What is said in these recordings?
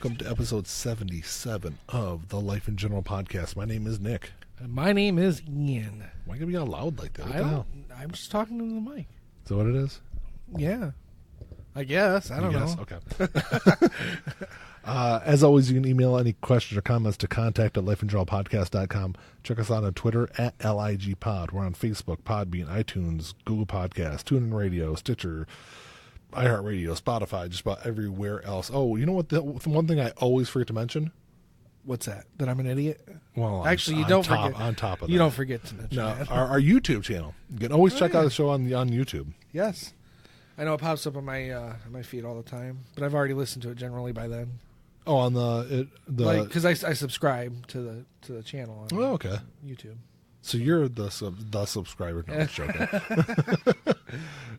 welcome to episode 77 of the Life in General podcast. My name is Nick. And my name is Ian. Why you gotta be all loud like that? I'm just talking to the mic. Is that what it is? Yeah. I guess. I don't know. Okay. As always, you can email any questions or comments to contact@lifeandjournalpodcast.com. Check us out on Twitter @LIGPod. We're on Facebook, Podbean, iTunes, Google Podcasts, TuneIn Radio, Stitcher, iHeartRadio, Spotify, just about everywhere else. Oh, you know what? The one thing I always forget to mention? What's that? That I'm an idiot? Well, actually, you don't forget. On top of that. You don't forget to mention that. Our YouTube channel. You can always check out the show on YouTube. Yes. I know it pops up on my feed all the time, but I've already listened to it generally by then. Oh, on the because I subscribe to the channel on okay. YouTube. So you're the subscriber. No, I'm joking.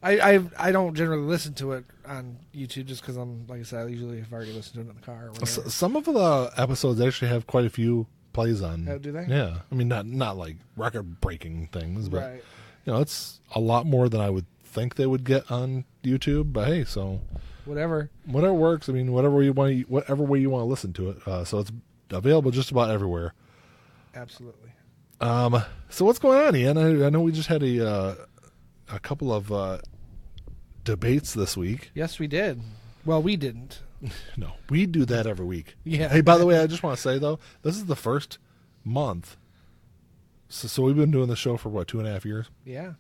I don't generally listen to it on YouTube just because I'm, like I said, I usually have already listened to it in the car or whatever. Some of the episodes actually have quite a few plays on. Do they? Yeah. I mean, not like record-breaking things, but right. It's a lot more than I would think they would get on YouTube. But hey, so whatever works. I mean, whatever way you want to listen to it. So it's available just about everywhere. Absolutely. So what's going on, Ian? I know we just had a couple of debates this week. Yes, we did. Well, we didn't. No, we do that every week. Yeah. Hey, by the way, I just want to say, though, this is the first month. So we've been doing the show for, 2.5 years? Yeah.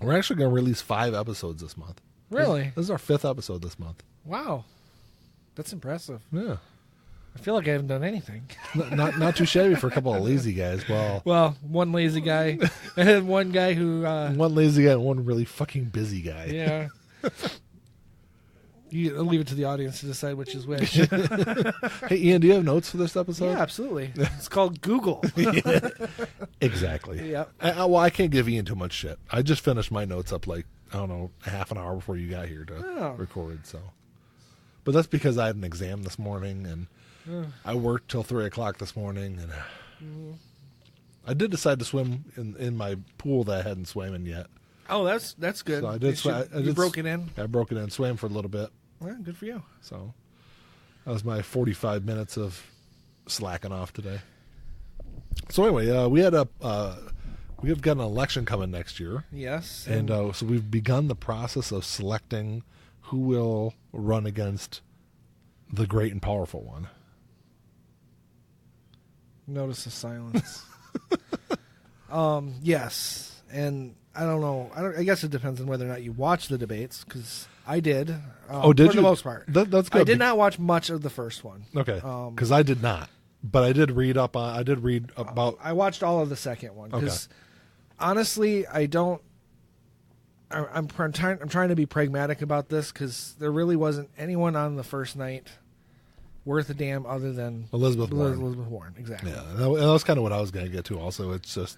We're actually going to release 5 episodes this month. Really? This is our 5th episode this month. Wow. That's impressive. Yeah. I feel like I haven't done anything. Not too shabby for a couple of lazy guys. Well, one lazy guy and one guy who... one lazy guy and one really fucking busy guy. Yeah. You leave it to the audience to decide which is which. Hey, Ian, do you have notes for this episode? Yeah, absolutely. It's called Google. Exactly. Yep. I can't give Ian too much shit. I just finished my notes up a half an hour before you got here to record. So, but that's because I had an exam this morning and I worked till 3:00 this morning, and I did decide to swim in my pool that I hadn't swam in yet. Oh, that's good. So I did. You broke it in. I broke it in, swam for a little bit. Well, good for you. So that was my 45 minutes of slacking off today. So anyway, we have got an election coming next year. Yes, and so we've begun the process of selecting who will run against the great and powerful one. Notice the silence. Yes, and I don't know. I guess it depends on whether or not you watch the debates, because I did. Did for you? For the most part. That's good. I did not watch much of the first one. Okay, because I did not. But I did read up on. I did read about. I watched all of the second one because, honestly, I don't. I'm trying to be pragmatic about this because there really wasn't anyone on the first night worth a damn other than Elizabeth Warren. Exactly. Yeah, that was kind of what I was going to get to. Also, it's just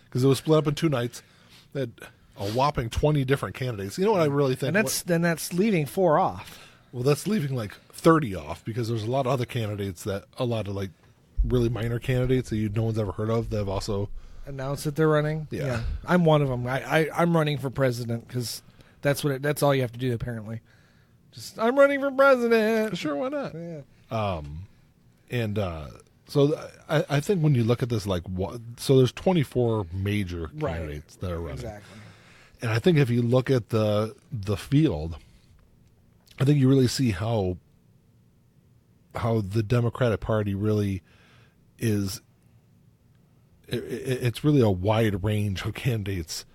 because it was split up in 2 nights. That a whopping 20 different candidates. You know what I really think? And that's leaving 4 off. Well, that's leaving like 30 off because there's a lot of other candidates a lot of like really minor candidates that no one's ever heard of that have also announced that they're running. Yeah. I'm one of them. I'm running for president because that's all you have to do apparently. Just I'm running for president. Sure, why not? Yeah. So I think when you look at this, so there's 24 major candidates that are running. Exactly. And I think if you look at the field, I think you really see how the Democratic Party really is. It's really a wide range of candidates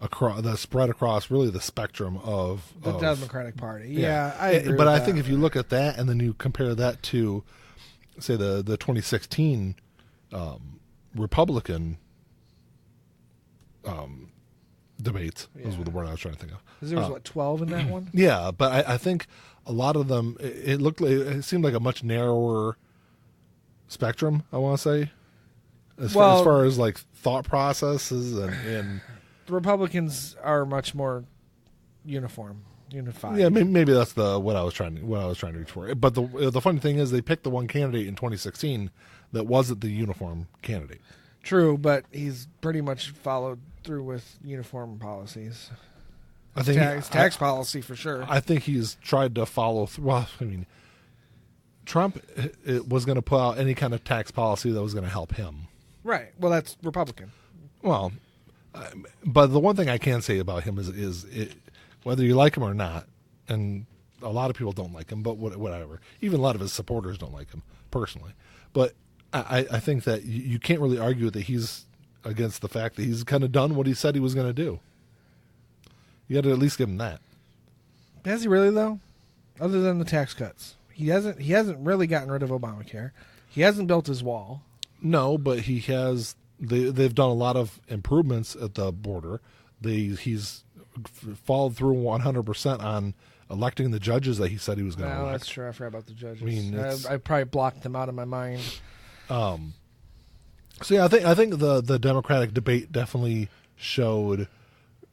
that spread across really the spectrum of the Democratic Party. Yeah, I agree. But I think if you look at that and then you compare that to, say, the 2016 Republican debates. Those were the word I was trying to think of. There was 12 in that one? Yeah, but I think a lot of them, it seemed like a much narrower spectrum, I want to say, as far as like thought processes and the Republicans are much more unified. Yeah, maybe that's what I was trying to reach for. But the funny thing is, they picked the one candidate in 2016 that wasn't the uniform candidate. True, but he's pretty much followed through with uniform policies. I think tax policy for sure. I think he's tried to follow through. Well, I mean, Trump was going to put out any kind of tax policy that was going to help him. Right. Well, that's Republican. Well, but the one thing I can say about him is whether you like him or not, and a lot of people don't like him, but whatever. Even a lot of his supporters don't like him personally. But I think that you can't really argue that he's against the fact that he's kind of done what he said he was going to do. You got to at least give him that. Has he really though? Other than the tax cuts, he hasn't really gotten rid of Obamacare. He hasn't built his wall. No, but he has. They've done a lot of improvements at the border. He's followed through 100% on electing the judges that he said he was going to elect. That's true. I forgot about the judges. I mean, I probably blocked them out of my mind. So yeah, I think the Democratic debate definitely showed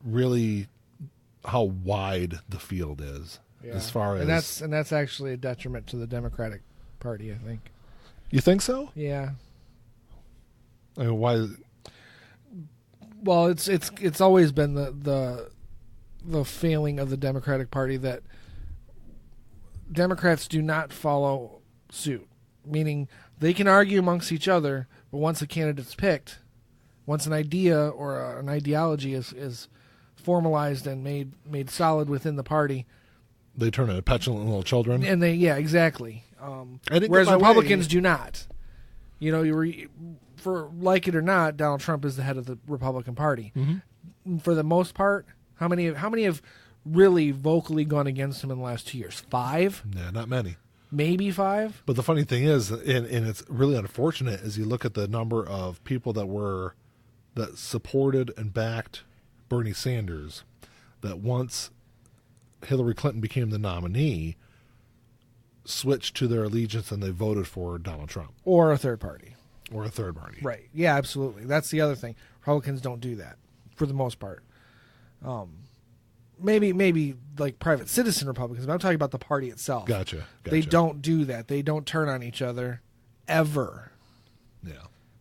really how wide the field is as far as and that's actually a detriment to the Democratic Party, I think. You think so? Yeah. I mean, why? Well, it's always been the failing of the Democratic Party that Democrats do not follow suit, meaning they can argue amongst each other, but once a candidate's picked, once an idea or an ideology is formalized and made solid within the party, they turn into petulant little children. And exactly. Whereas Republicans do not. You know, for like it or not, Donald Trump is the head of the Republican Party. Mm-hmm. For the most part, how many have really vocally gone against him in the last 2 years? 5? Yeah, not many. Maybe 5. But the funny thing is, and it's really unfortunate, is you look at the number of people that supported and backed Bernie Sanders, that once Hillary Clinton became the nominee, switched to their allegiance and they voted for Donald Trump. Or a third party. Right. Yeah, absolutely. That's the other thing. Republicans don't do that for the most part. Maybe like private citizen Republicans, but I'm talking about the party itself. Gotcha. They don't do that. They don't turn on each other ever. Yeah.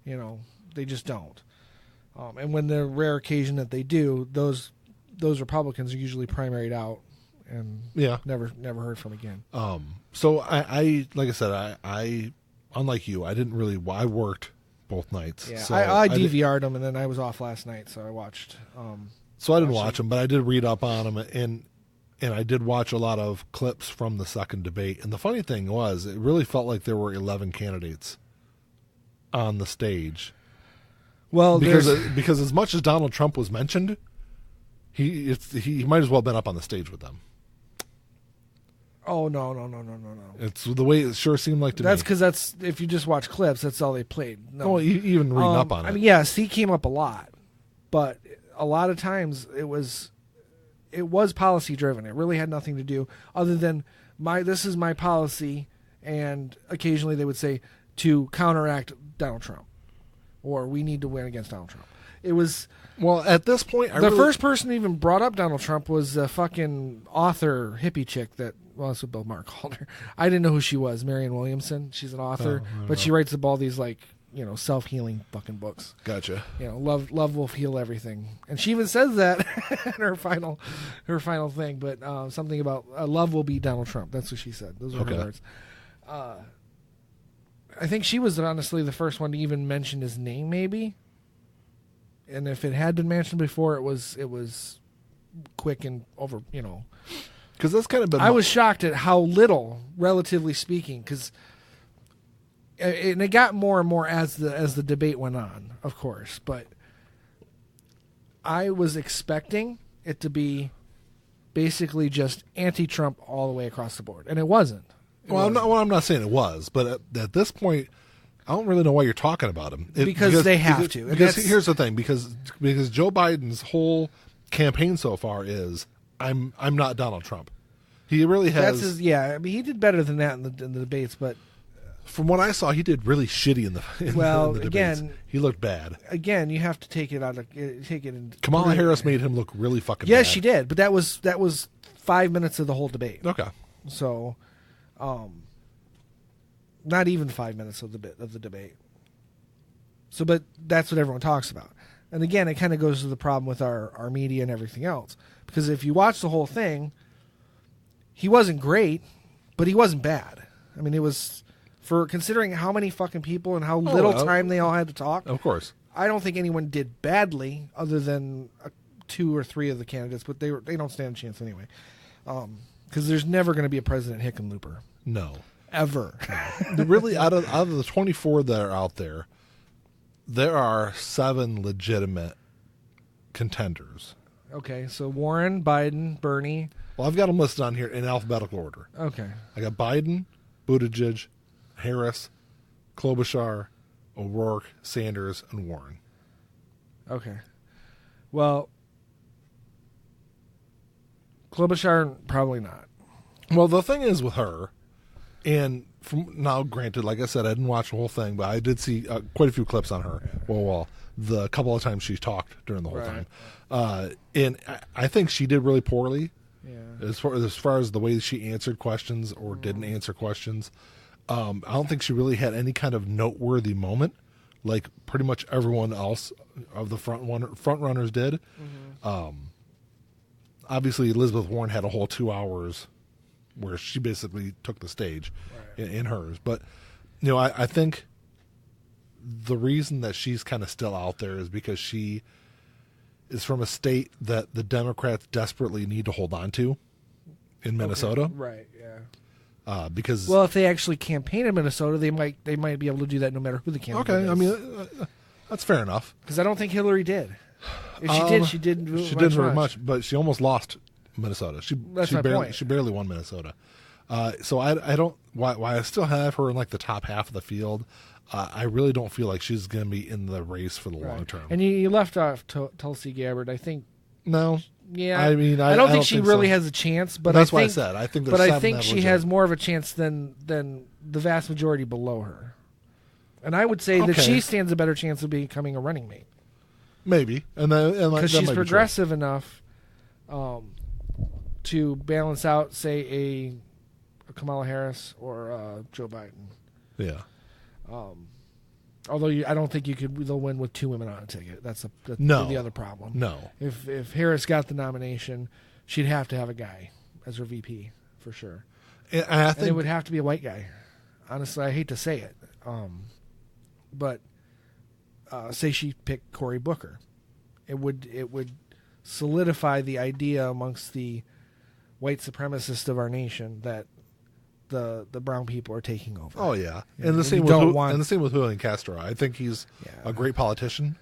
You know, they just don't. And when the rare occasion that they do, those Republicans are usually primaried out and never heard from again. So I like I said, I unlike you, I worked both nights. Yeah, so I DVR'd them, and then I was off last night, so I watched. So I didn't watch them, but I did read up on them, and I did watch a lot of clips from the second debate. And the funny thing was, it really felt like there were 11 candidates on the stage. Well, because as much as Donald Trump was mentioned, he might as well have been up on the stage with them. Oh no! It's the way it sure seemed like to me. That's because if you just watch clips, that's all they played. No, well, even reading up on it. I mean, yes, he came up a lot, but a lot of times it was policy driven. It really had nothing to do other than this is my policy, and occasionally they would say to counteract Donald Trump, or we need to win against Donald Trump. It was. Well, at this point, first person who even brought up Donald Trump was a fucking author hippie chick that. Well, that's what Bill Maher called her. I didn't know who she was. Marianne Williamson. She's an author, but she writes all these self-healing fucking books. Gotcha. Love will heal everything, and she even says that in her final thing. But something about love will beat Donald Trump. That's what she said. Those were her words. I think she was honestly the first one to even mention his name, maybe. And if it had been mentioned before, it was quick and over. Because that's kind of been. I was shocked at how little, relatively speaking, because it got more and more as the debate went on, of course. But I was expecting it to be basically just anti-Trump all the way across the board, and it wasn't. I'm not saying it was, but at this point, I don't really know why you're talking about him. Because they have to. Because here's the thing: because Joe Biden's whole campaign so far is. I'm not Donald Trump. He really has. I mean, he did better than that in the debates, but from what I saw, he did really shitty in the debates. Again, he looked bad. Again, you have to take it in. Kamala Harris made him look really fucking. Yes, bad. she did, but that was 5 minutes of the whole debate. Okay, so, not even 5 minutes of the debate. So, but that's what everyone talks about. And again, it kind of goes to the problem with our media and everything else. Because if you watch the whole thing, he wasn't great, but he wasn't bad. I mean, it was For considering how many fucking people and how little time they all had to talk. Of course. I don't think anyone did badly other than 2 or 3 of the candidates, but they don't stand a chance anyway. Because there's never going to be a President Hickenlooper. No. Ever. No. Really, out of the 24 that are out there are 7 legitimate contenders. Okay, so Warren, Biden, Bernie. Well, I've got them listed on here in alphabetical order. Okay. I got Biden, Buttigieg, Harris, Klobuchar, O'Rourke, Sanders, and Warren. Okay. Well, Klobuchar, probably not. Well, the thing is with her, and from now, granted, like I said, I didn't watch the whole thing, but I did see quite a few clips on her. Well, the couple of times she talked during the whole time. And I think she did really poorly. Yeah. As far as the way she answered questions or didn't answer questions. I don't think she really had any kind of noteworthy moment like pretty much everyone else of the front runners did. Mm-hmm. Obviously, Elizabeth Warren had a whole 2 hours where she basically took the stage in hers. But, I think the reason that she's kind of still out there is because she is from a state that the Democrats desperately need to hold on to in Minnesota. Okay. Right, yeah. Because if they actually campaign in Minnesota, they might be able to do that no matter who the candidate is. Okay, I mean, that's fair enough. Because I don't think Hillary did. If she did, she didn't do She didn't very much, but she almost lost Minnesota. She barely won Minnesota. So I don't why I still have her in like the top half of the field. I really don't feel like she's going to be in the race for the long term. And you left off Tulsi Gabbard. I think no. Yeah, I mean, I don't think she really has a chance. But that's why I said I think. But I think she has more of a chance than the vast majority below her. And I would say that she stands a better chance of becoming a running mate. Maybe, because she's progressive enough to balance out, say, a Kamala Harris or Joe Biden. Yeah. Although I don't think they'll win with 2 women on a ticket. That's the other problem. No. If Harris got the nomination, she'd have to have a guy as her VP for sure. And I think it would have to be a white guy. Honestly, I hate to say it, but say she picked Cory Booker, it would solidify the idea amongst the white supremacists of our nation that the brown people are taking over. Oh yeah, and the same with Julian Castro. I think he's a great politician,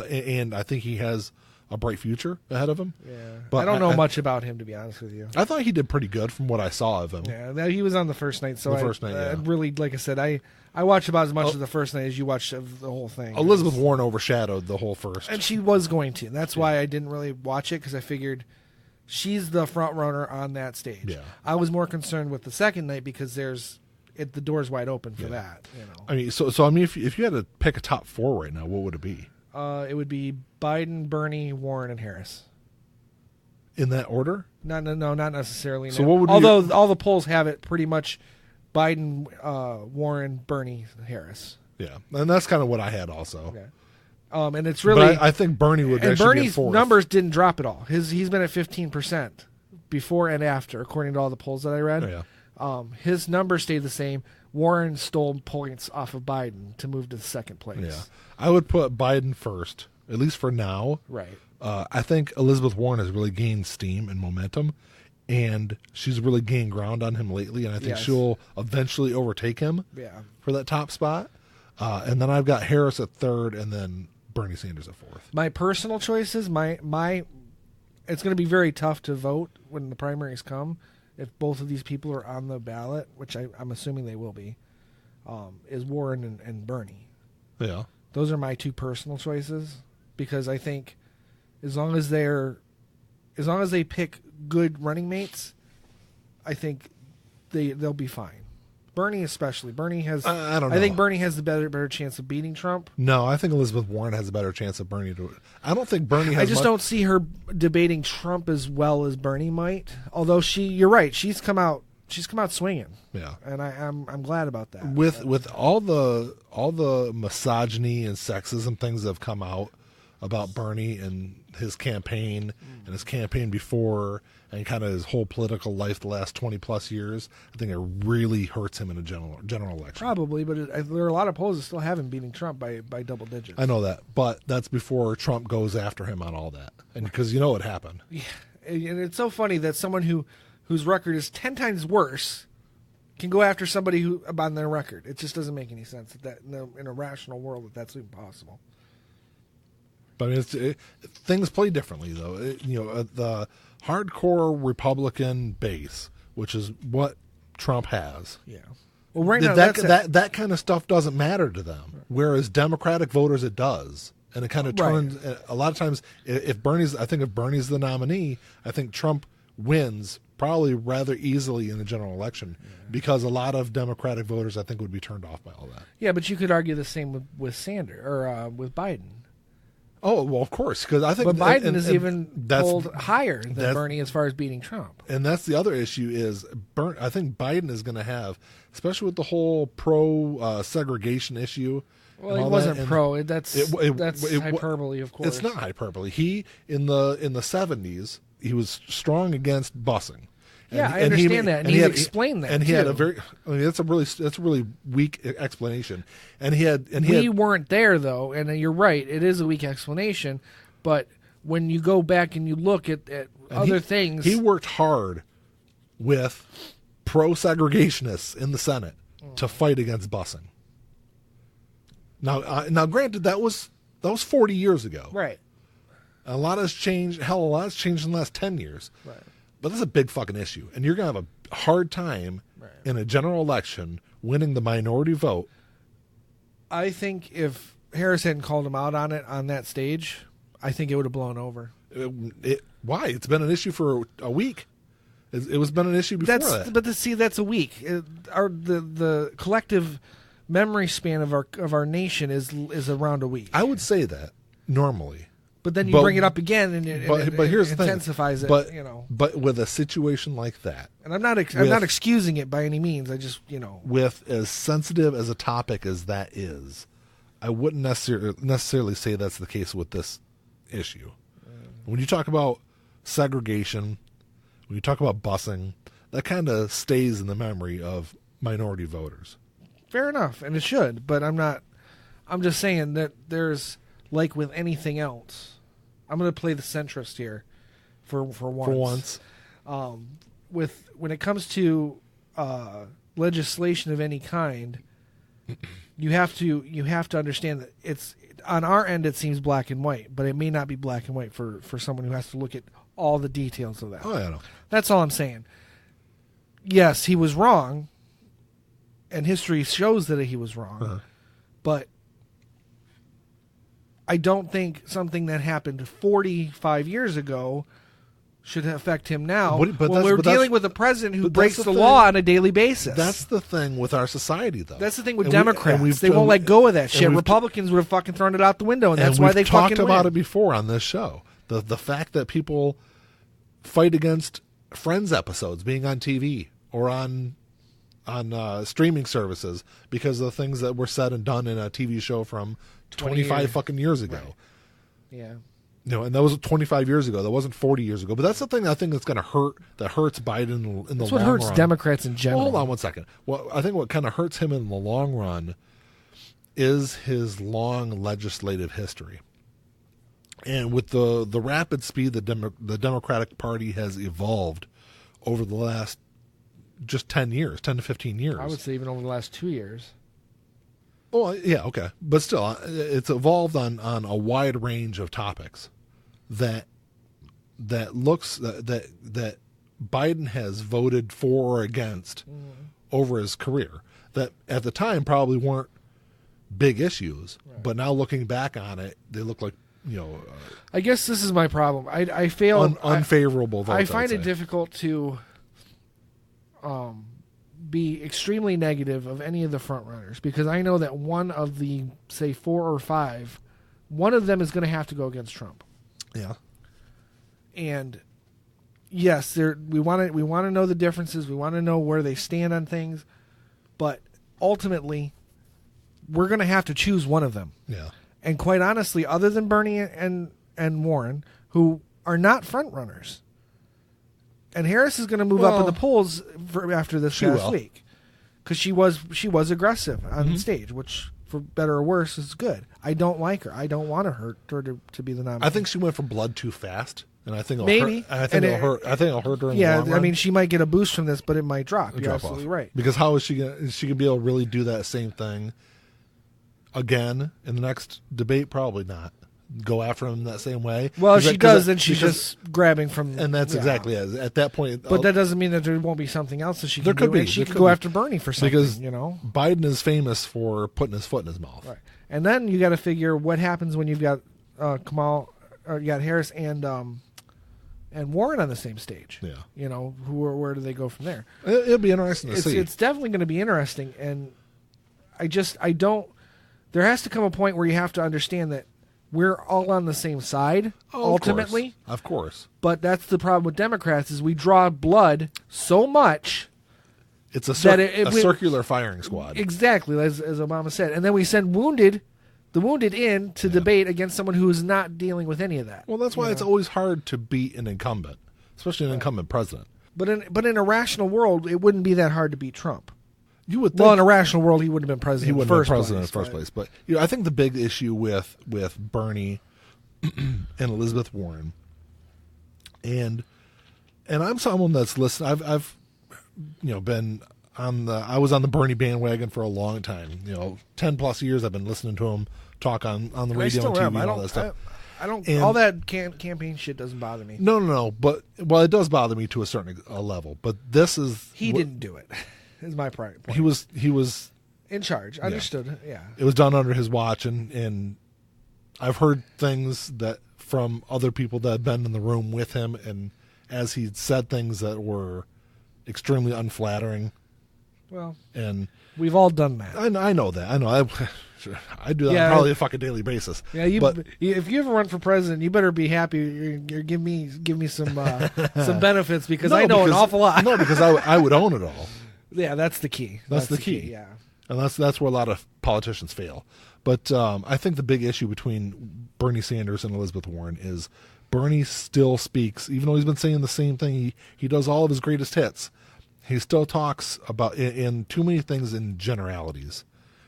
and I think he has a bright future ahead of him. Yeah, but I don't know much about him, to be honest with you. I thought he did pretty good from what I saw of him. Yeah, he was on the first night. So I really, like I said, I watched about as much of the first night as you watched of the whole thing. Elizabeth Warren overshadowed the whole first, and she was going to. And that's why I didn't really watch it, because I figured she's the front runner on that stage. Yeah. I was more concerned with the second night because the door's wide open for that. I mean, so I mean, if you had to pick a top 4 right now, what would it be? It would be Biden, Bernie, Warren, and Harris. In that order? No, not necessarily. So what would although all the polls have it pretty much Biden, Warren, Bernie, Harris. Yeah, and that's kind of what I had also. Okay. And it's really. But I think Bernie would. And Bernie's numbers didn't drop at all. He's been at 15% before and after, according to all the polls that I read. Oh, yeah. His numbers stayed the same. Warren stole points off of Biden to move to the second place. Yeah, I would put Biden first, at least for now. Right. I think Elizabeth Warren has really gained steam and momentum, and she's really gained ground on him lately, and I think she'll eventually overtake him for that top spot. And then I've got Harris at 3rd, and then Bernie Sanders at 4th. My personal choices, it's going to be very tough to vote when the primaries come if both of these people are on the ballot, which I'm assuming they will be, is Warren and Bernie. Yeah. Those are my 2 personal choices, because I think as long as they pick good running mates, I think they'll be fine. Bernie especially. Bernie has. I don't know. I think Bernie has the better chance of beating Trump. No, I think Elizabeth Warren has a better chance of Bernie to. I don't think Bernie has. I just don't see her debating Trump as well as Bernie might. Although you're right. She's come out swinging. Yeah, and I'm glad about that. With all the misogyny and sexism things that have come out about Bernie and his campaign and his campaign before and kind of his whole political life the last 20 plus years, I think it really hurts him in a general election. Probably, but there are a lot of polls that still have him beating Trump by double digits. I know that, but that's before Trump goes after him on all that. And because you know what happened. Yeah. And it's so funny that someone whose record is 10 times worse can go after somebody who on their record. It just doesn't make any sense that in a rational world that's impossible. But I mean, things play differently, though. The hardcore Republican base, which is what Trump has. Yeah. Well, right now that kind of stuff doesn't matter to them, right. Whereas Democratic voters it does, and it kind of turns. Right. A lot of times, if Bernie's the nominee, I think Trump wins probably rather easily in the general election because a lot of Democratic voters I think would be turned off by all that. Yeah, but you could argue the same with Sanders or with Biden. Oh, well, of course, because I think, but Biden is even pulled higher than Bernie as far as beating Trump. And that's the other issue is I think Biden is going to have, especially with the whole pro segregation issue. Well, he wasn't pro. That's hyperbole, of course. It's not hyperbole. He in the 70s he was strong against busing. I understand that, and he explained that. And he had that's a really weak explanation. We weren't there though, and you're right. It is a weak explanation, but when you go back and you look at other things, he worked hard with pro-segregationists in the Senate to fight against busing. Now, granted, that was 40 years ago, right? A lot has changed. Hell, a lot has changed in the last 10 years, right? But this is a big fucking issue, and you're going to have a hard time in a general election winning the minority vote. I think if Harris hadn't called him out on it on that stage, I think it would have blown over. Why? It's been an issue for a week. It was been an issue before that. But that's a week. The collective memory span of our nation is around a week. I would say that normally. But then you bring it up again, and it here's the intensifies thing. it. But with a situation like that, and I'm not excusing it by any means. I just with as sensitive as a topic as that is, I wouldn't necessarily say that's the case with this issue. When you talk about segregation, when you talk about busing, that kind of stays in the memory of minority voters. Fair enough, and it should. But I'm just saying that there's, like with anything else, I'm going to play the centrist here for once. When it comes to legislation of any kind, you have to understand that it's on our end. It seems black and white, but it may not be black and white for someone who has to look at all the details of that. Oh, yeah, no. That's all I'm saying. Yes, he was wrong, and history shows that he was wrong, but I don't think something that happened 45 years ago should affect him now. But we're dealing with a president who breaks the law on a daily basis. That's the thing with our society, though. That's the thing with Democrats. They won't let go of that shit. Republicans would have fucking thrown it out the window, and that's why they fucking talked about it before on this show. The fact that people fight against Friends episodes being on TV or on streaming services because of the things that were said and done in a TV show from 25 fucking years ago. Right. Yeah. And that was 25 years ago. That wasn't 40 years ago. But that's the thing I think that's going to hurt, that hurts Biden in the long run. That's what hurts Democrats in general. Hold on one second. Well, I think what kind of hurts him in the long run is his long legislative history. And with the rapid speed that the Democratic Party has evolved over the last just 10 to 15 years. I would say even over the last 2 years. Well, yeah, okay. But still, it's evolved on a wide range of topics that Biden has voted for or against over his career that at the time probably weren't big issues, but now looking back on it, they look like, I guess this is my problem. I fail unfavorable votes. I find it difficult to be extremely negative of any of the front runners because I know that one of the, say, 4 or 5, one of them is going to have to go against Trump. Yeah. And yes, we want to know the differences. We want to know where they stand on things, but ultimately, we're going to have to choose one of them. Yeah. And quite honestly, other than Bernie and Warren, who are not front runners, and Harris is going to move up in the polls after this past week because she was aggressive on stage, which for better or worse is good. I don't like her. I don't want her to be the nominee. I think she went for blood too fast, and I think it'll hurt. I think it'll hurt her. Yeah, I mean, she might get a boost from this, but it might drop. You're absolutely right. Because how is she going? She could be able to really do that same thing again in the next debate? Probably not. Go after him in that same way. Well, if she does, then she's just grabbing from... And that's exactly it. At that point... But that doesn't mean that there won't be something else that she can do. There could be. She could go after Bernie for something, because Biden is famous for putting his foot in his mouth. Right. And then you got to figure what happens when you've got you got Harris and Warren on the same stage. Yeah. Where do they go from there? It'll be interesting to see. It's definitely going to be interesting. And I don't... There has to come a point where you have to understand that we're all on the same side, ultimately. Of course. But that's the problem with Democrats is we draw blood so much. It's a circular firing squad. Exactly, as Obama said. And then we send the wounded in to debate against someone who is not dealing with any of that. Well, that's why it's always hard to beat an incumbent, especially an incumbent president. But in a rational world, it wouldn't be that hard to beat Trump. You would think, well, in a rational world, he wouldn't have been president. He wouldn't have been president in the first place. But I think the big issue with Bernie and Elizabeth Warren, and I'm someone that's listened. I've been I was on the Bernie bandwagon for a long time. 10+ years I've been listening to him talk on the radio and TV and all that stuff. I don't. All that campaign shit doesn't bother me. No. But it does bother me to a certain level. But this is he didn't do it. Is my point. He was in charge. Understood. Yeah. It was done under his watch, and I've heard things that from other people that had been in the room with him, and as he said things that were extremely unflattering. Well, and we've all done that. I know that. I know. I do that on probably a fucking daily basis. Yeah, but if you ever run for president, you better be happy. You give me some some benefits because I know an awful lot. No, because I would own it all. Yeah, that's the key. That's the key. Yeah, and that's where a lot of politicians fail. But I think the big issue between Bernie Sanders and Elizabeth Warren is Bernie still speaks, even though he's been saying the same thing. He does all of his greatest hits. He still talks about in too many things in generalities,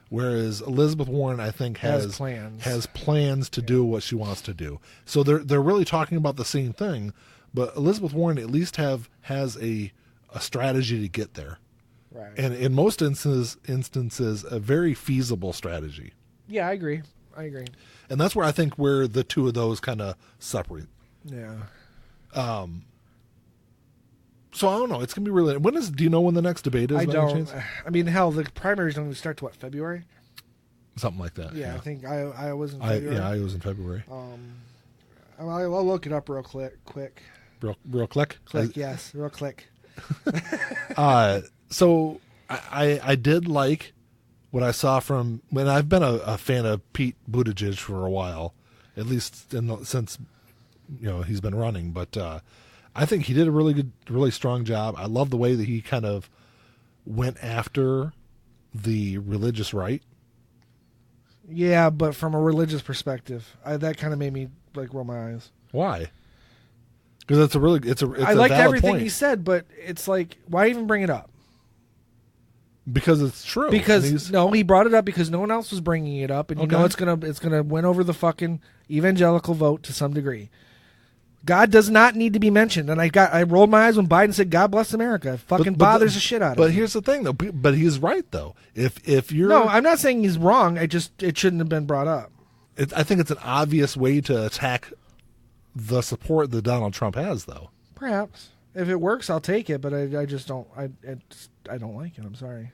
whereas Elizabeth Warren, I think, has plans to do what she wants to do. So they're really talking about the same thing, but Elizabeth Warren at least has a strategy to get there. Right. And in most instances, a very feasible strategy. Yeah, I agree. And that's where I think where the two of those kind of separate. Yeah. So I don't know. It's gonna be really. Do you know when the next debate is? I don't. I mean, hell, the primaries don't even start to February? Something like that. Yeah, I think I was in February. I was in February. I'll look it up real quick. Real click. Yes, real click. So I did like what I saw from when I've been a fan of Pete Buttigieg for a while, at least since he's been running. But I think he did a really strong job. I love the way that he kind of went after the religious right. Yeah, but from a religious perspective, that kind of made me roll my eyes. Why? Because it's I liked everything he said, but it's like, why even bring it up? Because it's true. Because he brought it up because no one else was bringing it up, and it's gonna win over the fucking evangelical vote to some degree. God does not need to be mentioned, and I rolled my eyes when Biden said, "God bless America." It fucking bothers the shit out of me. But here's the thing, though. But he's right, though. If you're I'm not saying he's wrong. It shouldn't have been brought up. I think it's an obvious way to attack the support that Donald Trump has, though. Perhaps if it works, I'll take it. But I just don't. I don't like it. I'm sorry.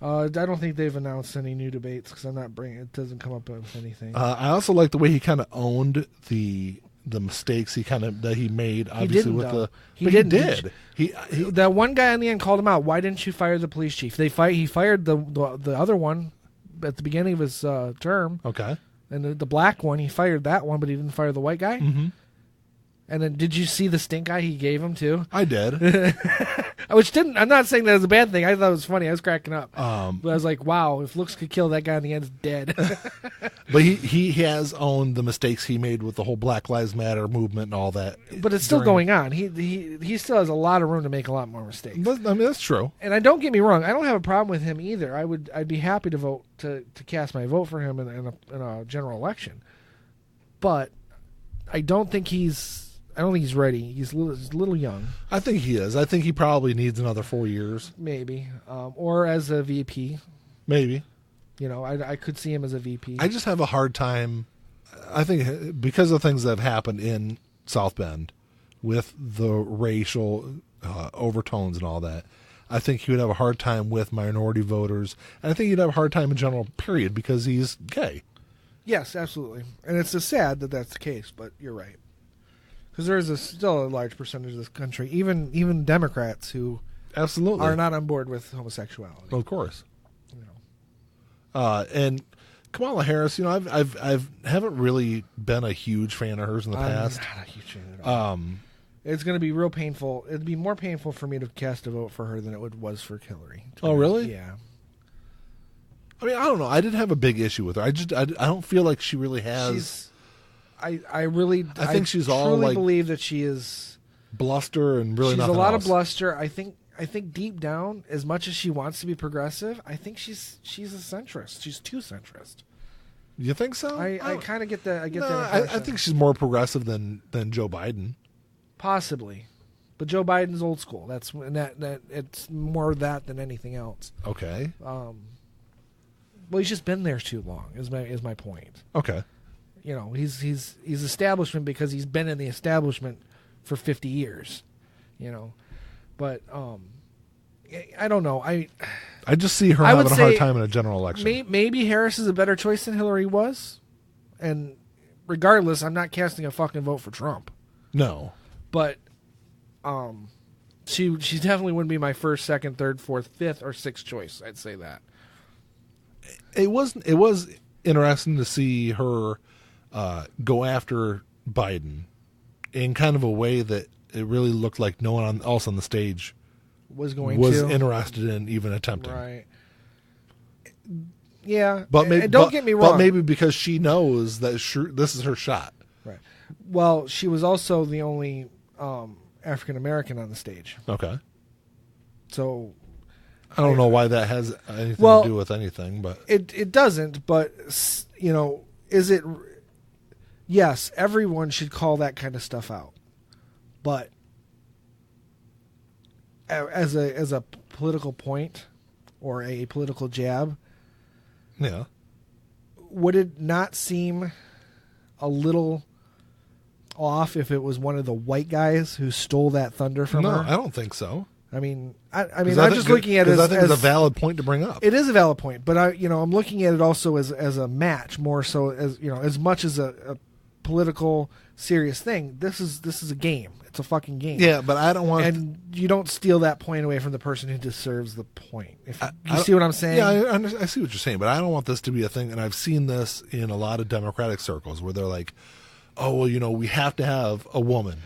I don't think they've announced any new debates because I'm not bringing. It doesn't come up with anything. I also like the way he kind of owned the mistakes that he made. Obviously, he did. He that one guy in the end called him out. Why didn't you fire the police chief? He fired the other one at the beginning of his term. Okay. And the black one, he fired that one, but he didn't fire the white guy. Mm-hmm. And then did you see the stink eye he gave him too? I did. I'm not saying that was a bad thing. I thought it was funny. I was cracking up. But I was like, wow, if looks could kill, that guy in the end is dead. But he has owned the mistakes he made with the whole Black Lives Matter movement and all that. But it's still going on. He still has a lot of room to make a lot more mistakes. But, I mean, that's true. And don't get me wrong, I don't have a problem with him either. I'd be happy to vote to cast my vote for him in a general election. But I don't think he's ready. He's a little young. I think he is. I think he probably needs another 4 years. Maybe. Or as a VP. Maybe. I could see him as a VP. I just have a hard time, I think, because of things that have happened in South Bend with the racial overtones and all that. I think he would have a hard time with minority voters. And I think he'd have a hard time in general, period, because he's gay. Yes, absolutely. And it's just sad that that's the case, but you're right. Because there is still a large percentage of this country, even Democrats who absolutely are not on board with homosexuality. Of course. And Kamala Harris, I haven't really been a huge fan of hers in the past. I'm not a huge fan at all. It's going to be real painful. It'd be more painful for me to cast a vote for her than it was for Hillary. Oh, really? Yeah. I mean, I don't know. I didn't have a big issue with her. I don't feel like she really has. I think she's all truly like believe that she is bluster and really she's nothing a lot else. of bluster. I think deep down, as much as she wants to be progressive, I think she's a centrist. She's too centrist. You think so? I kind of get that. I think she's more progressive than Joe Biden. Possibly, but Joe Biden's old school. That it's more that than anything else. Okay. Well, he's just been there too long. Is my point. Okay. He's establishment because he's been in the establishment for 50 years. But I don't know. I just see her having a hard time in a general election. Maybe Harris is a better choice than Hillary was, and regardless, I'm not casting a fucking vote for Trump. No, but she definitely wouldn't be my first, second, third, fourth, fifth, or sixth choice. I'd say that. It was interesting to see her go after Biden in kind of a way that it really looked like no one else on the stage was interested in even attempting. Right. Yeah, but maybe, don't get me wrong. But maybe because she knows that this is her shot. Right. Well, she was also the only African American on the stage. Okay. So I don't know why that has anything to do with anything, but it doesn't. But is it? Yes, everyone should call that kind of stuff out, but as a political point or a political jab, yeah, would it not seem a little off if it was one of the white guys who stole that thunder from her? No, I don't think so. I mean, I'm just looking at it as it's a valid point to bring up. It is a valid point, but I'm looking at it also as a match more so as much as a political serious thing. This is a game. It's a fucking game. Yeah, but I don't want. And you don't steal that point away from the person who deserves the point. You see what I'm saying? Yeah, I see what you're saying, but I don't want this to be a thing. And I've seen this in a lot of Democratic circles where they're like, "Oh, well, we have to have a woman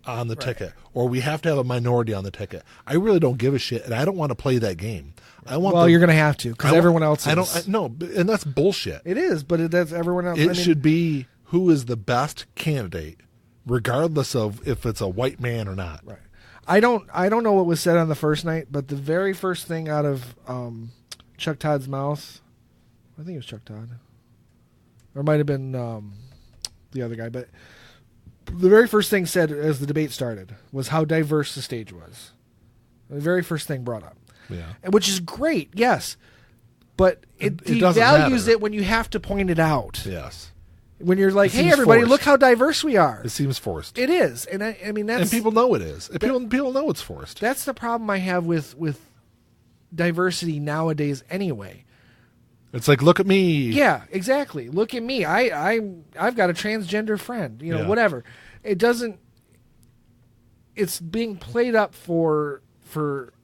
on the ticket, or we have to have a minority on the ticket." I really don't give a shit, and I don't want to play that game. You're going to have to because everyone else is. No, and that's bullshit. It is, but that's everyone else. It should be who is the best candidate, regardless of if it's a white man or not. Right. I don't know what was said on the first night, but the very first thing out of Chuck Todd's mouth, I think it was Chuck Todd, or it might have been the other guy, but the very first thing said as the debate started was how diverse the stage was. The very first thing brought up. Yeah. Which is great, yes. But it devalues it when you have to point it out. Yes. When you're like, hey, everybody, look how diverse we are. It seems forced. It is. And I mean, that's... And people know it is. People know it's forced. That's the problem I have with diversity nowadays anyway. It's like, look at me. Yeah, exactly. Look at me. I've got a transgender friend. Whatever. It doesn't... It's being played up for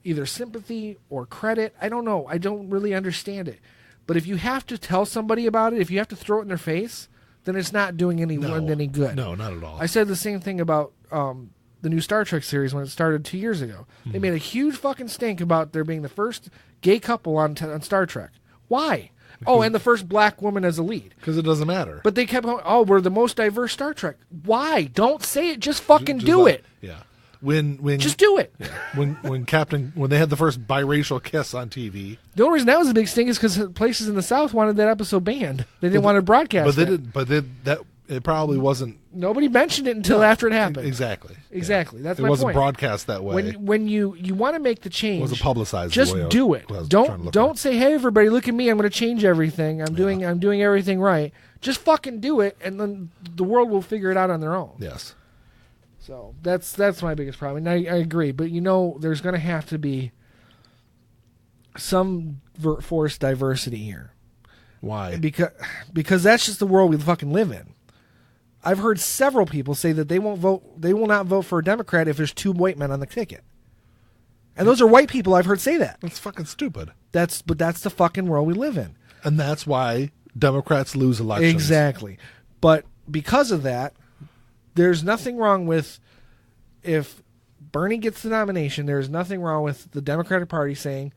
either sympathy or credit. I don't know. I don't really understand it. But if you have to tell somebody about it, if you have to throw it in their face, then it's not doing anyone any good. No, not at all. I said the same thing about the new Star Trek series when it started 2 years ago. They made a huge fucking stink about there being the first gay couple on Star Trek. Why? Oh, and the first black woman as a lead. Because it doesn't matter. But they kept going, oh, we're the most diverse Star Trek. Why? Don't say it. Just fucking do it. Yeah. When just do it. Yeah. when they had the first biracial kiss on TV. The only reason that was a big thing is because places in the South wanted that episode banned. They didn't want to broadcast but they it. did. But that it probably wasn't. Nobody mentioned it until after it happened. Exactly. Exactly. That's it my point. It wasn't broadcast that way. When you want to make the change, it wasn't publicized. Just do it. Don't say, "Hey, everybody, look at me! I'm going to change everything. I'm doing everything right." Just fucking do it, and then the world will figure it out on their own. Yes. So that's my biggest problem. And I agree, but there's going to have to be some forced diversity here. Why? Because that's just the world we fucking live in. I've heard several people say that they will not vote for a Democrat if there's 2 white men on the ticket. And those are white people I've heard say that. That's fucking stupid. That's the fucking world we live in. And that's why Democrats lose elections. Exactly. But because of that, there's nothing wrong with if Bernie gets the nomination, there's nothing wrong with the Democratic Party saying,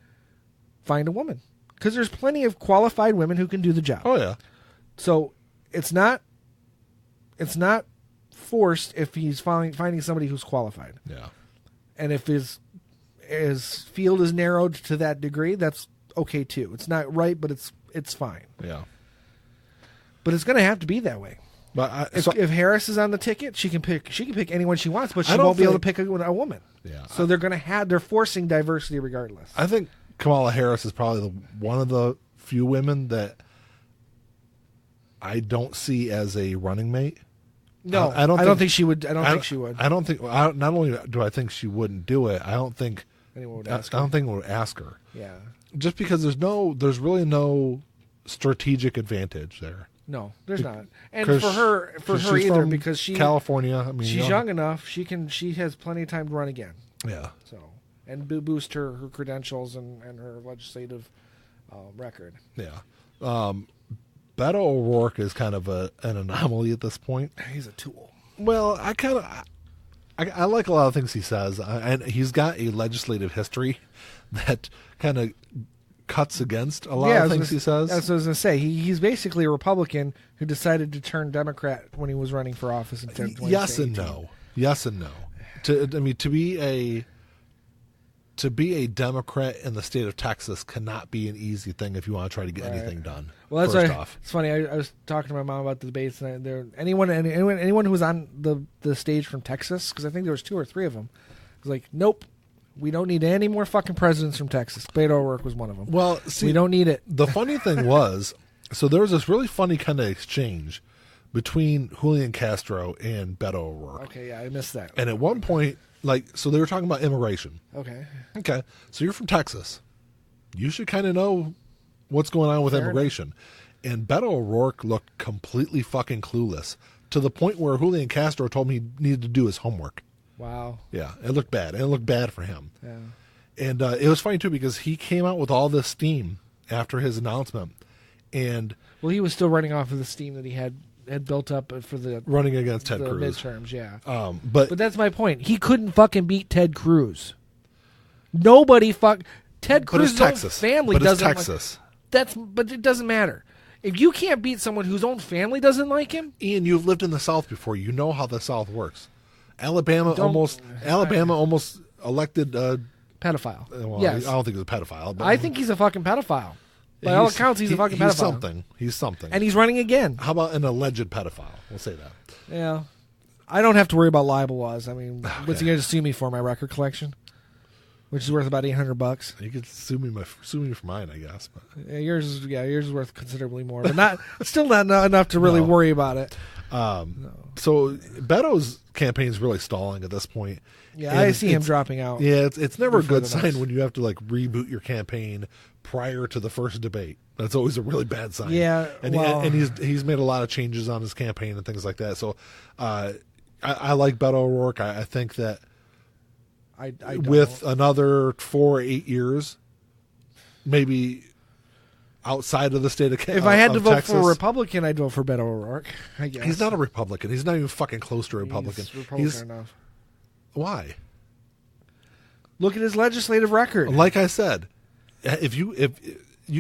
find a woman. Because there's plenty of qualified women who can do the job. Oh, yeah. So it's not forced if he's finding somebody who's qualified. Yeah. And if his field is narrowed to that degree, that's okay too. It's not right, but it's fine. Yeah. But it's going to have to be that way. But if Harris is on the ticket, she can pick anyone she wants, but she won't be able to pick a woman. Yeah. So they're forcing diversity regardless. I think Kamala Harris is probably one of the few women that I don't see as a running mate. No, I don't think she would. I don't think she would. I don't think. Not only do I think she wouldn't do it, I don't think anyone would ask her. I don't think anyone would ask her. Yeah. Just because there's really no strategic advantage there. No, there's not. And for her either, because she California. I mean, she's young enough. She has plenty of time to run again. Yeah. So and boost her credentials and her legislative record. Yeah. Beto O'Rourke is kind of an anomaly at this point. He's a tool. Well, I like a lot of things he says, and he's got a legislative history that kind of cuts against a lot of things he says. That's what I was going to say. He's basically a Republican who decided to turn Democrat when he was running for office in 2018. Yes and no. Yes and no. To be a Democrat in the state of Texas cannot be an easy thing if you want to try to get anything done. Well, that's off. It's funny. I was talking to my mom about the debates, and anyone who was on the stage from Texas, because I think there was 2 or 3 of them, was like, nope, we don't need any more fucking presidents from Texas. Beto O'Rourke was one of them. Well, see, we don't need it. The funny thing was, so there was this really funny kind of exchange between Julian Castro and Beto O'Rourke. Okay, yeah, I missed that. And at one point, so they were talking about immigration. Okay. So you're from Texas. You should kind of know what's going on with immigration. And Beto O'Rourke looked completely fucking clueless to the point where Julian Castro told me he needed to do his homework. Wow. Yeah, it looked bad. And it looked bad for him. Yeah. And it was funny, too, because he came out with all this steam after his announcement. And well, he was still running off of the steam that he had built up for the running against Ted Cruz midterms. Yeah. But that's my point. He couldn't fucking beat Ted Cruz. Nobody Ted Cruz's own family doesn't. Texas. But it doesn't matter. If you can't beat someone whose own family doesn't like him, Ian, you've lived in the South before. You know how the South works. Alabama almost elected pedophile. Well, yes. I don't think he's a pedophile. But I think he's a fucking pedophile. By all accounts, he's a fucking pedophile. He's something. And he's running again. How about an alleged pedophile? We'll say that. Yeah. I don't have to worry about libel laws. I mean, what's he going to sue me for? My record collection? Which is worth about $800. You could sue me for mine, I guess. But. Yeah, yours is worth considerably more, but still not enough to really worry about it. So Beto's campaign is really stalling at this point. Yeah, and I see him dropping out. Yeah, it's never a good sign when you have to reboot your campaign prior to the first debate. That's always a really bad sign. Yeah, and he's made a lot of changes on his campaign and things like that. So I like Beto O'Rourke. I think that I with another 4 or 8 years, maybe outside of the state of If I had to vote Texas. for a Republican, I'd vote for Beto O'Rourke, I guess. He's not a Republican. He's not even fucking close to a Republican. He's Republican enough. Why? Look at his legislative record. Like I said, if you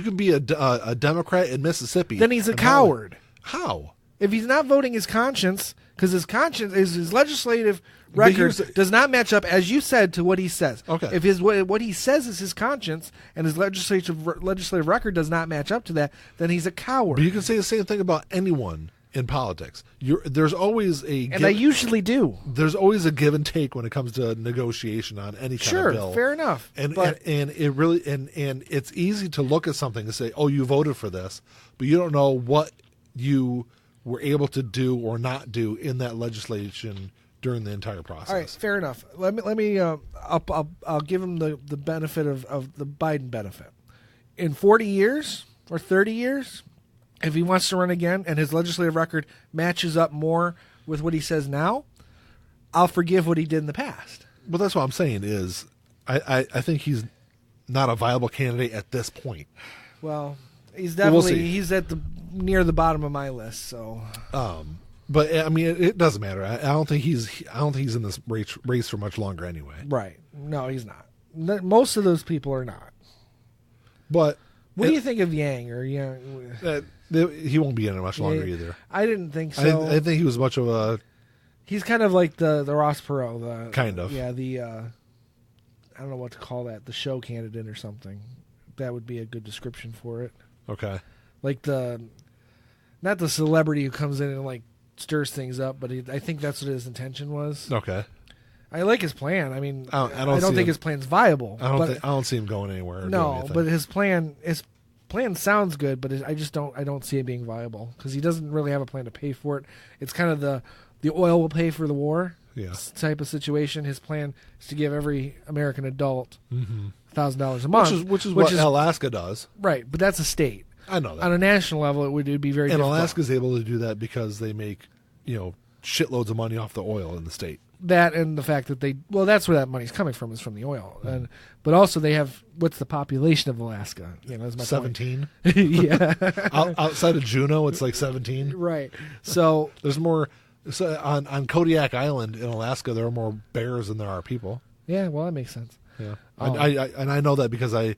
can be a Democrat in Mississippi, Then he's a coward. How? If he's not voting his conscience, because his legislative record does not match up, as you said, to what he says. Okay. If what he says is his conscience and his legislative record does not match up to that, then he's a coward. But you can say the same thing about anyone in politics. There's always and I usually do. There's always a give and take when it comes to negotiation on any kind of bill. Sure, fair enough. And it really and it's easy to look at something and say, "Oh, you voted for this," but you don't know what you were able to do or not do in that legislation during the entire process. All right, fair enough. Let me. I'll give him the benefit of the Biden benefit. In 40 years or 30 years, if he wants to run again and his legislative record matches up more with what he says now, I'll forgive what he did in the past. But that's what I'm saying is, I think he's not a viable candidate at this point. Well, he's definitely he's at near the bottom of my list. So. But I mean, it doesn't matter. I don't think he's in this race for much longer anyway. Right? No, he's not. Most of those people are not. But what do you think of Yang or Yang? He won't be in it much longer either. I didn't think so. I think he was much of a. He's kind of like the Ross Perot. Kind of. Yeah. I don't know what to call that. The show candidate or something. That would be a good description for it. Okay. Like not the celebrity who comes in and like stirs things up, but I think that's what his intention was. Okay. I like his plan. I mean, I don't think his plan's viable. I don't see him going anywhere. No, but his plan sounds good, but I don't see it being viable because he doesn't really have a plan to pay for it. It's kind of the oil will pay for the war type of situation. His plan is to give every American adult $1,000 a month, which is what Alaska does. Right, but that's a state. I know that. On a national level, it would be very difficult. And Alaska's able to do that because they make, shitloads of money off the oil in the state. That and the fact that that's where that money's coming from, is from the oil. But also they have, what's the population of Alaska? That's my 17. Yeah. Outside of Juneau, it's like 17. Right. So there's more. So on Kodiak Island in Alaska, there are more bears than there are people. Yeah, well, that makes sense. Yeah, I know that because I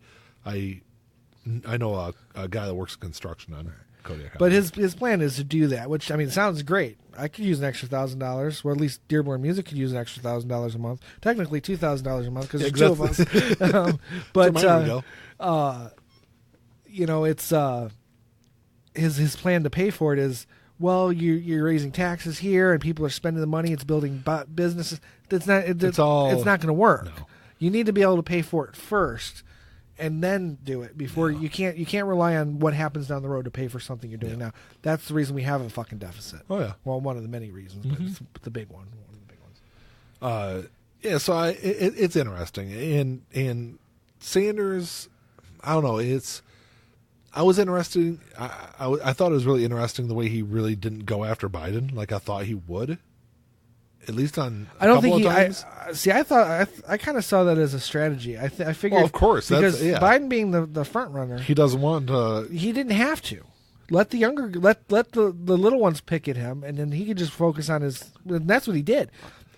know a guy that works in construction on Kodiak Island. But his plan is to do that, which, I mean, sounds great. I could use an extra $1,000, or at least Dearborn Music could use an extra $1,000 a month. Technically $2,000 a month because there's two of us. But it's his plan to pay for it is, well, you're raising taxes here and people are spending the money. It's building businesses. It's not going to work. No. You need to be able to pay for it first, and then do it before you can't rely on what happens down the road to pay for something you're doing now. That's the reason we have a fucking deficit. Oh yeah. Well, one of the many reasons, but it's the big one. One of the big ones. So it's interesting, and Sanders, I don't know. I was interested. I thought it was really interesting the way he really didn't go after Biden like I thought he would. At least on I don't think times. I thought I kind of saw that as a strategy. I figured, well, of course, because Biden being the front runner, he doesn't want to. He didn't have to let the the little ones pick at him, and then he could just focus on his. And that's what he did.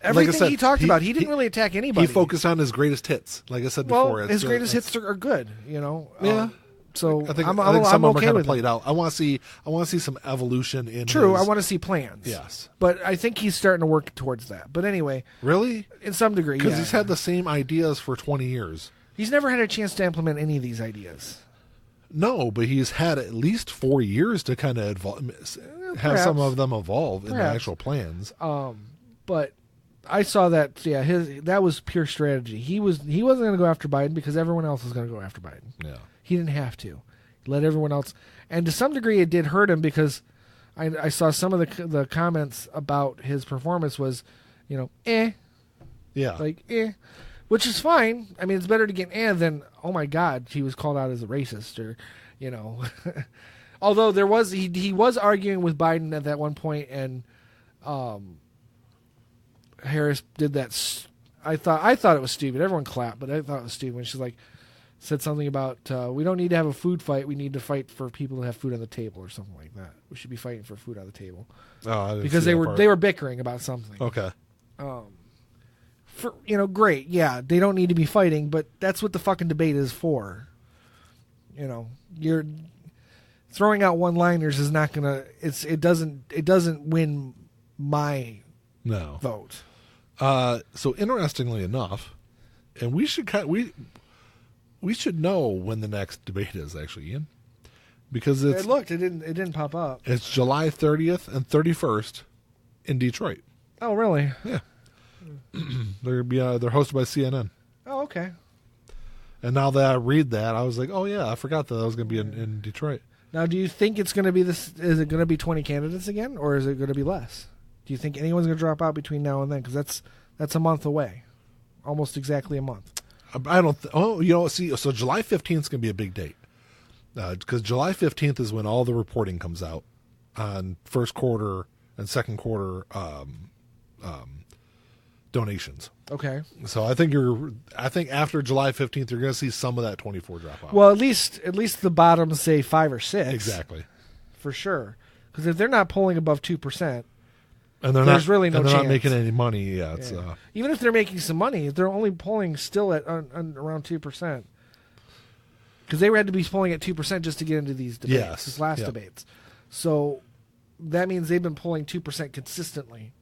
Everything he talked about, he didn't really attack anybody. He focused on his greatest hits, like I said before. His greatest hits are good, Yeah. So I think I'm some of them okay are kind with of played out. I want to see some evolution in. True, I want to see plans. Yes, but I think he's starting to work towards that. But anyway, really, in some degree, because he's had the same ideas for 20 years. He's never had a chance to implement any of these ideas. No, but he's had at least 4 years to kind of have some of them evolve in the actual plans. But I saw that. Yeah, that was pure strategy. He wasn't going to go after Biden because everyone else was going to go after Biden. Yeah. He didn't have to. Let everyone else. And to some degree, it did hurt him because I saw some of the comments about his performance was, Yeah. Like, which is fine. I mean, it's better to get than, oh my God, he was called out as a racist or, Although he was arguing with Biden at that one point, and Harris did that. I thought it was stupid. Everyone clapped, but I thought it was stupid when she's like, said something about we don't need to have a food fight. We need to fight for people to have food on the table or something like that. We should be fighting for food on the table. Oh, I didn't because see they that were part. they were bickering about something. Okay. For great, yeah, they don't need to be fighting, but that's what the fucking debate is for. You're throwing out one-liners is not gonna. It doesn't win my vote. So interestingly enough, and we should know when the next debate is actually, Ian, because it didn't pop up. It's July 30th and 31st in Detroit. Oh, really? Yeah. They're hosted by CNN. Oh, okay. And now that I read that, I was like, oh yeah, I forgot that was going to be in Detroit. Now, do you think it's going to be this? Is it going to be 20 candidates again, or is it going to be less? Do you think anyone's going to drop out between now and then? Because that's a month away, almost exactly a month. I don't. So July 15th is going to be a big date because July 15th is when all the reporting comes out on first quarter and second quarter donations. Okay. So I think after July 15th you're going to see some of that 24 drop out. Well, at least the bottom, say 5 or 6. Exactly. For sure. Because if they're not polling above 2%, and there's really no chance. They're not making any money. Yeah. Even if they're making some money, they're only polling still at around 2%. Because they had to be polling at 2% just to get into these debates, these last debates. So that means they've been polling 2% consistently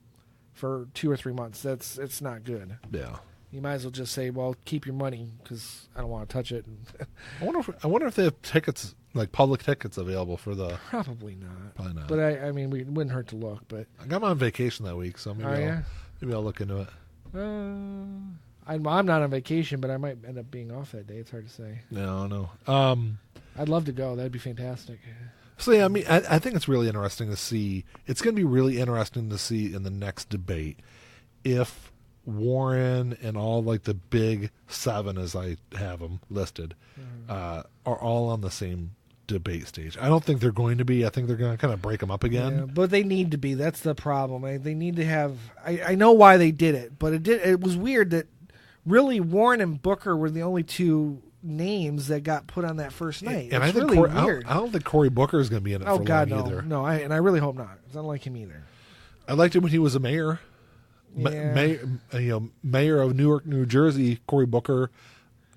for 2 or 3 months. It's not good. Yeah. You might as well just say, well, keep your money because I don't want to touch it. I wonder if they have tickets, like public tickets, available for the. Probably not. Probably not. But it wouldn't hurt to look. But I got on vacation that week, so maybe I'll look into it. I'm not on vacation, but I might end up being off that day. It's hard to say. No. I'd love to go. That'd be fantastic. So yeah, I think it's really interesting to see. It's going to be really interesting to see in the next debate if Warren and all like the big 7, as I have them listed, are all on the same debate stage. I don't think they're going to be. I think they're going to kind of break them up again. Yeah, but they need to be. That's the problem. They need to have. I know why they did it, but it was weird that really Warren and Booker were the only 2 names that got put on that first night. And I think really weird. I don't think Cory Booker is going to be in it for long either. No, I really hope not. I don't like him either. I liked him when he was a mayor. Yeah. Mayor of Newark, New Jersey, Cory Booker.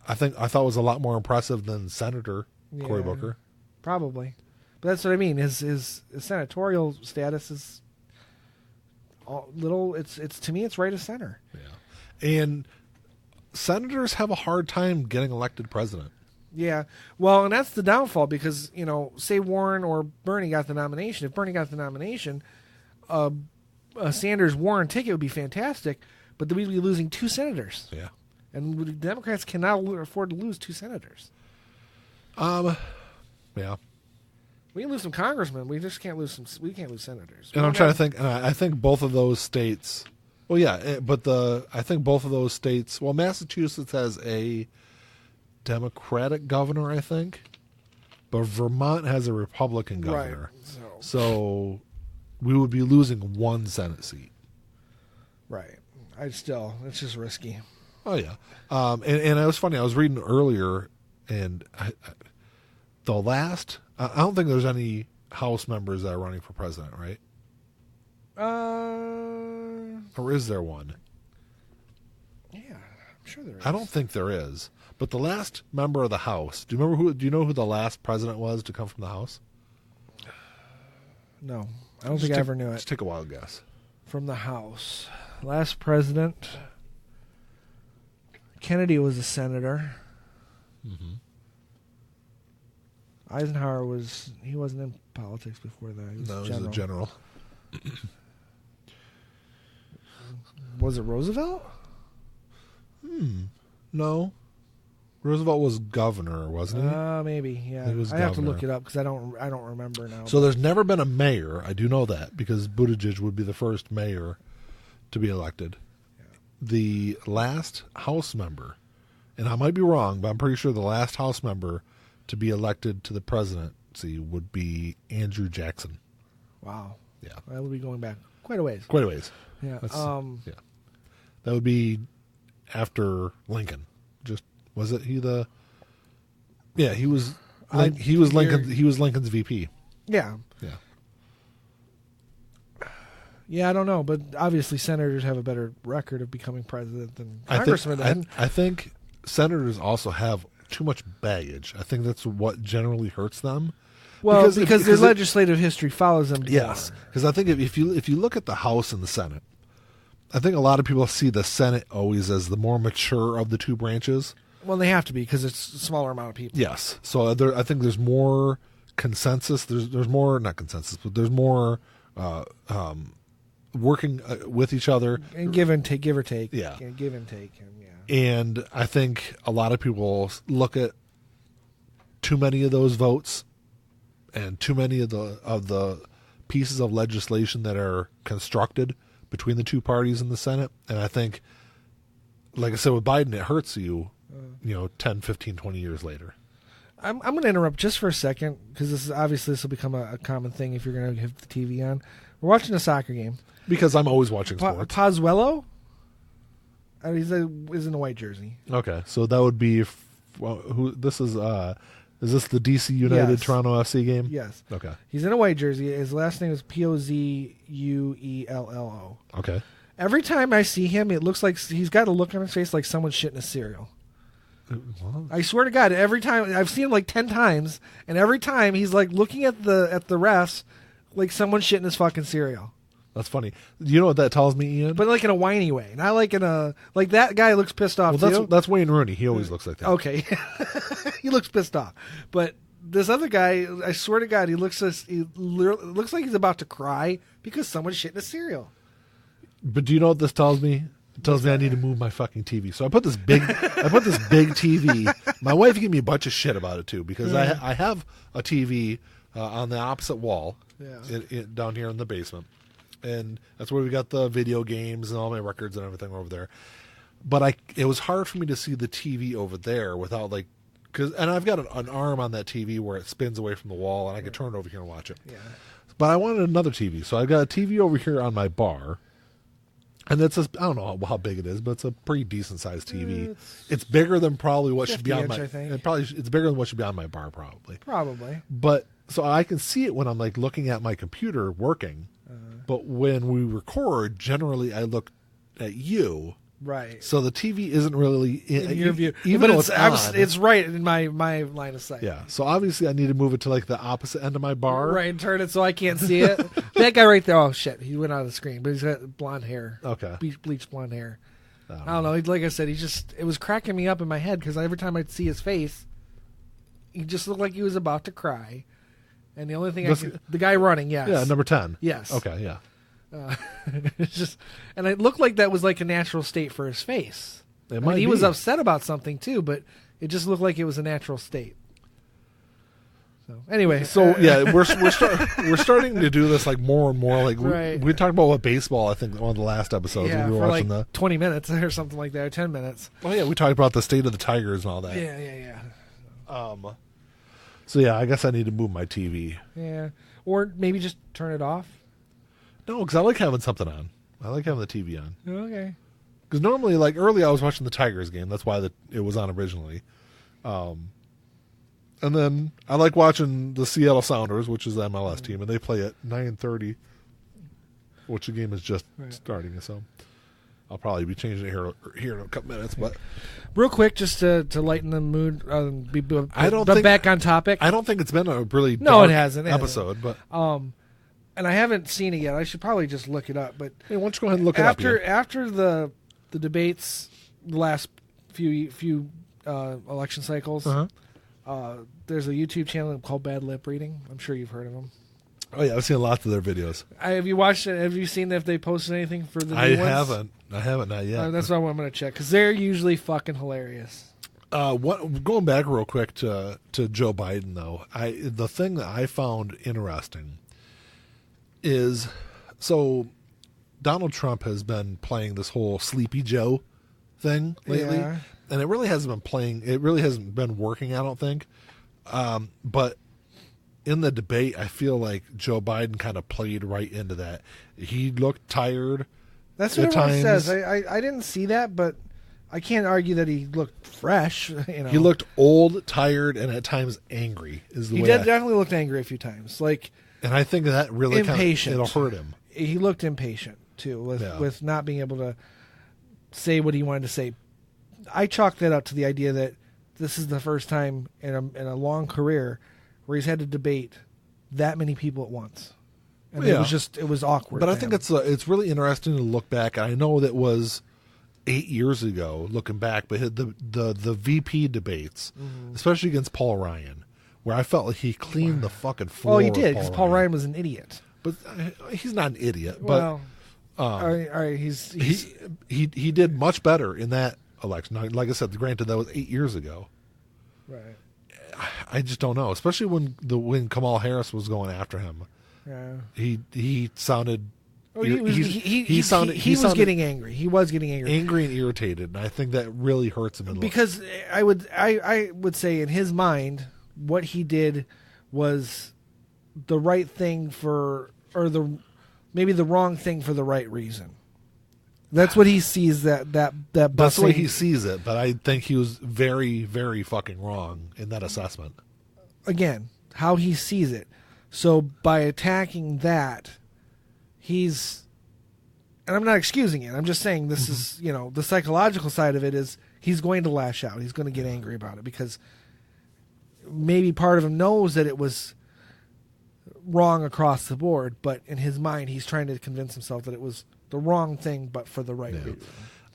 I thought was a lot more impressive than Senator Cory Booker. Probably, but that's what I mean. His senatorial status is little. It's to me, it's right of center. Yeah, and senators have a hard time getting elected president. Yeah, well, and that's the downfall because say Warren or Bernie got the nomination. If Bernie got the nomination, a Sanders-Warren ticket would be fantastic, but then we'd be losing 2 senators. Yeah, and the Democrats cannot afford to lose 2 senators. Yeah, we can lose some congressmen. We just can't lose we can't lose senators. And I'm trying to think. And I think both of those states. Well, yeah, but I think both of those states. Well, Massachusetts has a Democratic governor, I think, but Vermont has a Republican governor. Right. So we would be losing 1 Senate seat. Right. It's just risky. Oh yeah. And it was funny. I was reading earlier, and I don't think there's any House members that are running for president, right? Or is there one? Yeah, I'm sure there is. I don't think there is. But the last member of the House, do you know who the last president was to come from the House? No, I don't think I ever knew it. Just take a wild guess. From the House. Last president, Kennedy was a senator. Mm-hmm. Eisenhower he wasn't in politics before that. He was a general. Was it Roosevelt? No. Roosevelt was governor, wasn't he? Maybe, yeah. He was I have to governor. look it up because I don't remember now. So there's never been a mayor. I do know that because Buttigieg would be the first mayor to be elected. Yeah. The last House member, and I might be wrong, but I'm pretty sure the last House member to be elected to the presidency would be Andrew Jackson. Wow. Yeah. That would be going back quite a ways. Quite a ways. Yeah. Yeah. That would be after Lincoln. Was it he the Yeah, he was Lincoln's VP. Yeah. Yeah. Yeah, I don't know, but obviously senators have a better record of becoming president than congressmen. I think senators also have too much baggage. I think that's what generally hurts them. Well, because their legislative history follows them. Yes, because I think if you look at the House and the Senate, I think a lot of people see the Senate always as the more mature of the two branches. Well, they have to be because it's a smaller amount of people. Yes, so I think there's more consensus. There's more, not consensus, but there's more working with each other and give or take. Yeah, give and take. And I think a lot of people look at too many of those votes and too many of the pieces of legislation that are constructed between the two parties in the Senate. And I think, like I said, with Biden, it hurts you, 10, 15, 20 years later. I'm going to interrupt just for a second because this will become a common thing if you're going to have the TV on. We're watching a soccer game. Because I'm always watching sports. Pozuelo? He's in a white jersey. Okay, so that would be who? This is this the DC United Toronto FC game? Yes. Okay. He's in a white jersey. His last name is Pozuello. Okay. Every time I see him, it looks like he's got a look on his face like someone's shitting a cereal. What? I swear to God, every time I've seen him like 10 times, and every time he's like looking at the refs like someone's shitting his fucking cereal. That's funny. You know what that tells me, Ian? But like in a whiny way, not like in a like that guy looks pissed off. Well, that's Wayne Rooney. He always looks like that. Okay, he looks pissed off. But this other guy, I swear to God, he looks like he's about to cry because someone's shitting a cereal. But do you know what this tells me? It tells me I need to move my fucking TV. So I put this big TV. My wife gave me a bunch of shit about it too because I have a TV on the opposite wall down here in the basement. And that's where we got the video games and all my records and everything over there. But it was hard for me to see the TV over there without and I've got an arm on that TV where it spins away from the wall and I could turn it over here and watch it. Yeah. But I wanted another TV. So I've got a TV over here on my bar. And I don't know how big it is, but it's a pretty decent sized TV. It's bigger than probably what should be on my. It's bigger than what should be on my bar, probably. Probably. But so I can see it when I'm looking at my computer working. But when we record, generally I look at you. Right. So the TV isn't really in your view, even though it's right in my line of sight. Yeah. So obviously I need to move it to the opposite end of my bar. Right, and turn it so I can't see it. That guy right there. Oh shit, he went out of the screen, but he's got blonde hair. Okay. Bleached blonde hair. I don't know. Like I said, it was cracking me up in my head because every time I'd see his face, he just looked like he was about to cry. And the only thing the guy running, yes. Yeah, number 10. Yes. Okay, yeah. It's just, and it looked like that was like a natural state for his face. He was upset about something too, but it just looked like it was a natural state. So anyway, we're starting to do this more and more. We talked about baseball. I think on one of the last episodes when we were watching 20 minutes or something like that, or 10 minutes. Oh yeah, we talked about the state of the Tigers and all that. Yeah. So yeah, I guess I need to move my TV. Yeah, or maybe just turn it off. No, because I like having something on. I like having the TV on. Okay. Because normally, early, I was watching the Tigers game. That's why it was on originally. And then I like watching the Seattle Sounders, which is the MLS team, and they play at 9:30, which the game is just starting. So I'll probably be changing it here in a couple minutes. But real quick, just to lighten the mood, back on topic. I don't think it's been a really it hasn't episode, but and I haven't seen it yet. I should probably just look it up. But hey, why don't you go ahead and look it up? After the debates, the last few election cycles, there's a YouTube channel called Bad Lip Reading. I'm sure you've heard of them. Oh yeah, I've seen lots of their videos. Have you watched it? Have you seen if they posted anything for the new ones? I haven't, not yet. That's what I'm going to check because they're usually fucking hilarious. Going back real quick to Joe Biden though, the thing that I found interesting is Donald Trump has been playing this whole Sleepy Joe thing lately, and it really hasn't been working. I don't think, but in the debate, I feel like Joe Biden kind of played right into that. He looked tired. That's what everyone says. I didn't see that, but I can't argue that he looked fresh. You know, he looked old, tired, and at times angry. He definitely looked angry a few times. And I think that really impatient. It'll hurt him. He looked impatient too, with not being able to say what he wanted to say. I chalk that up to the idea that this is the first time in a long career where he's had to debate that many people at once. And it was awkward. But I think it's really interesting to look back. I know that was 8 years ago, looking back, but the VP debates, especially against Paul Ryan, where I felt like he cleaned the fucking floor. Well, he did, because Paul Ryan was an idiot. But he's not an idiot. Well, but all right, he did much better in that election. Now, like I said, granted that was 8 years ago. Right. I just don't know, especially when Kamala Harris was going after him. Yeah. He sounded. He was getting angry. He was getting angry and irritated, and I think that really hurts him. Because I would say in his mind, what he did was the right thing maybe the wrong thing for the right reason. That's what he sees that That's the way he sees it, but I think he was very, very fucking wrong in that assessment. Again, how he sees it. So by attacking that, and I'm not excusing it. I'm just saying this is, the psychological side of it is he's going to lash out. He's going to get angry about it because maybe part of him knows that it was wrong across the board, but in his mind, he's trying to convince himself that it was the wrong thing, but for the right reason.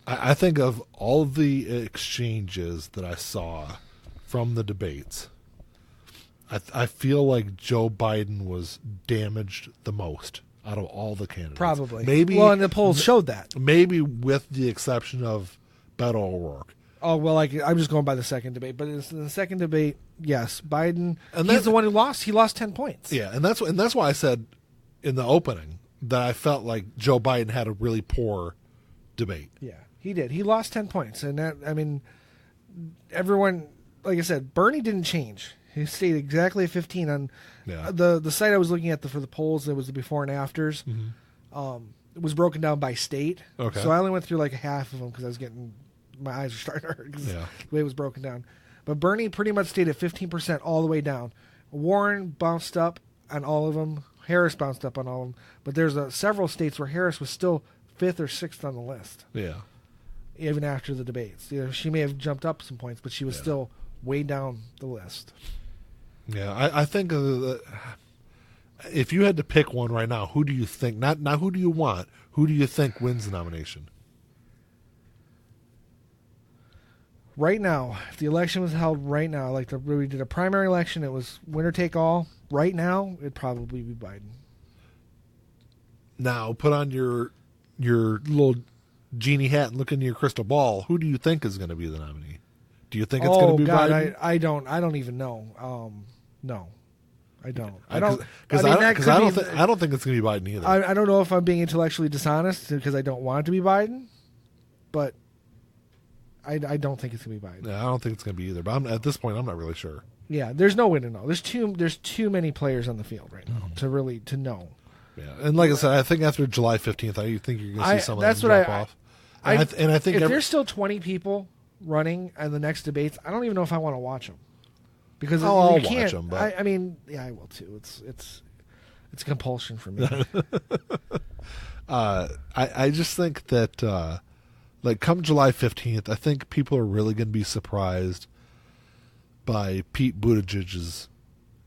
I think of all the exchanges that I saw from the debates, I feel like Joe Biden was damaged the most out of all the candidates. Probably. Maybe. Well, and the polls showed that. Maybe with the exception of Beto O'Rourke. Oh, well, I'm just going by the second debate. But in the second debate, yes, Biden, he's the one who lost. He lost 10 points. Yeah, and that's why I said in the opening that I felt like Joe Biden had a really poor debate. Yeah, he did. He lost 10 points. And everyone, like I said, Bernie didn't change. He stayed exactly at 15 on the site I was looking at for the polls. There was the before and afters. It was broken down by state. Okay. So I only went through like half of them because my eyes were starting to hurt because the way it was broken down. But Bernie pretty much stayed at 15% all the way down. Warren bounced up on all of them. Harris bounced up on all of them. But there's several states where Harris was still 5th or 6th on the list. Yeah. Even after the debates. She may have jumped up some points, but she was still way down the list. Yeah, I think if you had to pick one right now, who do you think, not who do you want, who do you think wins the nomination? Right now, if the election was held right now, we did a primary election, it was winner take all. Right now, it'd probably be Biden. Now, put on your little genie hat and look into your crystal ball. Who do you think is going to be the nominee? Do you think it's going to be Biden? I don't even know. No, I don't. I don't think it's going to be Biden either. I don't know if I'm being intellectually dishonest because I don't want it to be Biden, but I don't think it's going to be Biden. Yeah, I don't think it's going to be either. But at this point, I'm not really sure. Yeah, there's no way to know. There's too many players on the field right now to know. Yeah, and like I said, I think after July 15th, I think you're going to see some of them drop off. I think if there's still 20 people running in the next debates, I don't even know if I want to watch them. Because I'll watch them. But I will too. It's a compulsion for me. I just think that come July 15th, I think people are really going to be surprised by Pete Buttigieg's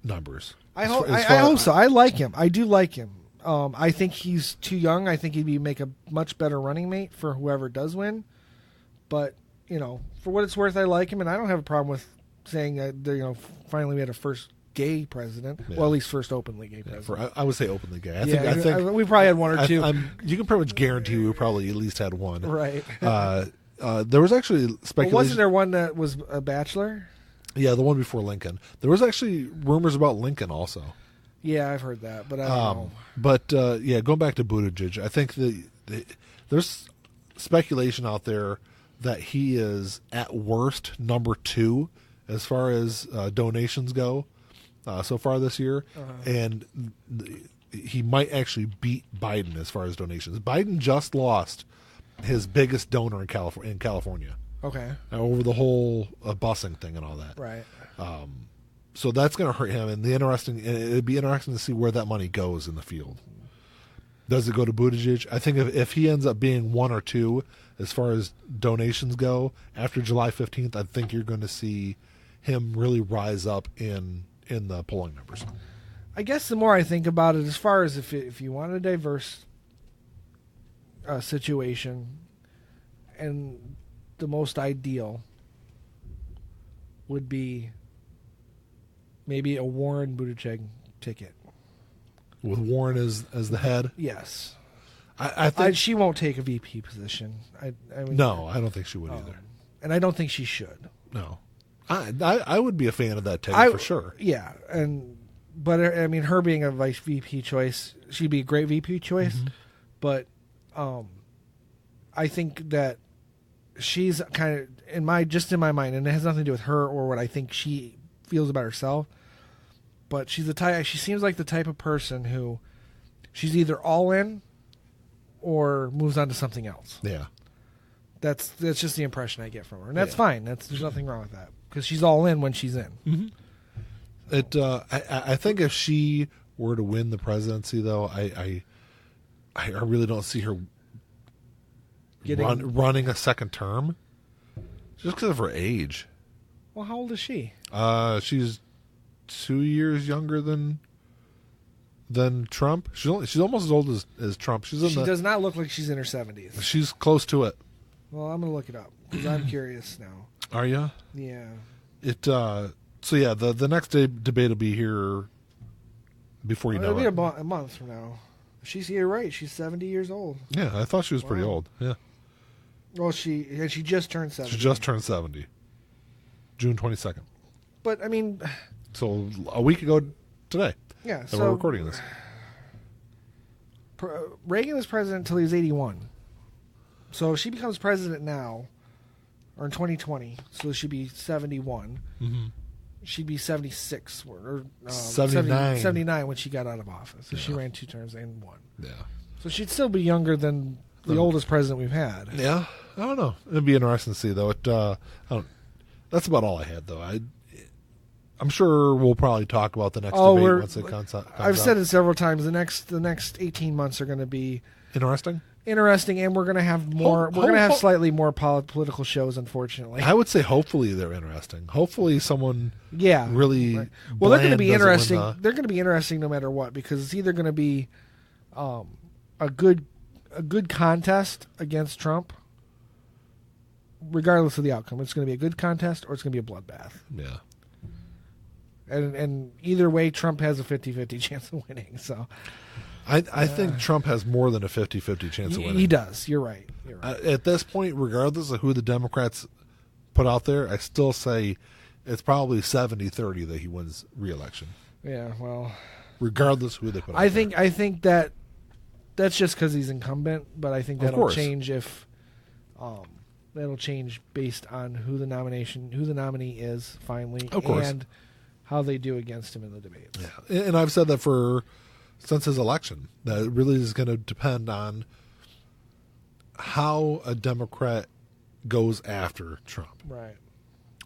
numbers. I hope so. I like him. I do like him. I think he's too young. I think he'd make a much better running mate for whoever does win. But for what it's worth, I like him, and I don't have a problem with saying that finally we had a first gay president. Yeah. Well, at least first openly gay president. I would say openly gay. I think we probably had one or two. You can pretty much guarantee we probably at least had one. Right. There was actually speculation. Wasn't there one that was a bachelor? Yeah, the one before Lincoln. There was actually rumors about Lincoln also. Yeah, I've heard that, but I don't know. But going back to Buttigieg, I think there's speculation out there that he is at worst number 2 as far as donations go so far this year, and he might actually beat Biden as far as donations. Biden just lost his biggest donor in California. Okay. Over the whole busing thing and all that. Right. So that's going to hurt him. And it'd be interesting to see where that money goes in the field. Does it go to Buttigieg? I think if he ends up being 1 or 2 as far as donations go after July 15th, I think you're going to see him really rise up in the polling numbers. I guess the more I think about it, as far as if you want a diverse situation, and the most ideal would be maybe a Warren Buttigieg ticket. With Warren as the head? Yes. I think she won't take a VP position. I mean, no, I don't think she would either. And I don't think she should. No. I would be a fan of that ticket for sure. Yeah, but I mean, her being a vice VP choice, she'd be a great VP choice. Mm-hmm. But I think that she's kind of in my mind, and it has nothing to do with her or what I think she feels about herself. But she's the type. She seems like the type of person who she's either all in or moves on to something else. Yeah, that's just the impression I get from her, and that's fine. There's nothing wrong with that because she's all in when she's in. Mm-hmm. I think if she were to win the presidency, though, I really don't see her running a second term just because of her age. Well, how old is she? She's 2 years younger than Trump. She's almost as old as Trump. She does not look like she's in her 70s. She's close to it. Well, I'm gonna look it up because I'm curious now. Are you? Yeah. So yeah, the next debate will be here before you know it. It'll be a month from now. She's here, right? She's 70 years old. Yeah, I thought she was pretty old. Yeah. Well, she just turned 70. She just turned 70. June 22nd. But I mean, so a week ago today. Yeah. So we're recording this. Reagan was president until he was 81. So if she becomes president now, or in 2020, so she'd be 71. Mm-hmm. She'd be 76 or 79 when she got out of office. So she ran 2 terms and won. Yeah. So she'd still be younger than the oldest president we've had. Yeah. I don't know. It'd be interesting to see, though. That's about all I had, though. I'm sure we'll probably talk about the next debate once it comes out. I've said it several times. The next 18 months are going to be interesting, and we're going to have more. We're going to have slightly more political shows, unfortunately. I would say hopefully they're interesting. Hopefully someone really. Right. Well, they're going to be interesting. They're going to be interesting no matter what, because it's either going to be a good contest against Trump, regardless of the outcome. It's going to be a good contest or it's going to be a bloodbath. Yeah. And either way, Trump has a 50-50 chance of winning. So, I think Trump has more than a 50-50 chance of winning. He does. You're right. At this point, regardless of who the Democrats put out there, I still say it's probably 70-30 that he wins re-election. Yeah, well, regardless who they put out there. I think that's just because he's incumbent, but I think that'll change if that'll change based on who the nominee is finally, and how they do against him in the debates. Yeah, and I've said that since his election, that it really is going to depend on how a Democrat goes after Trump. Right.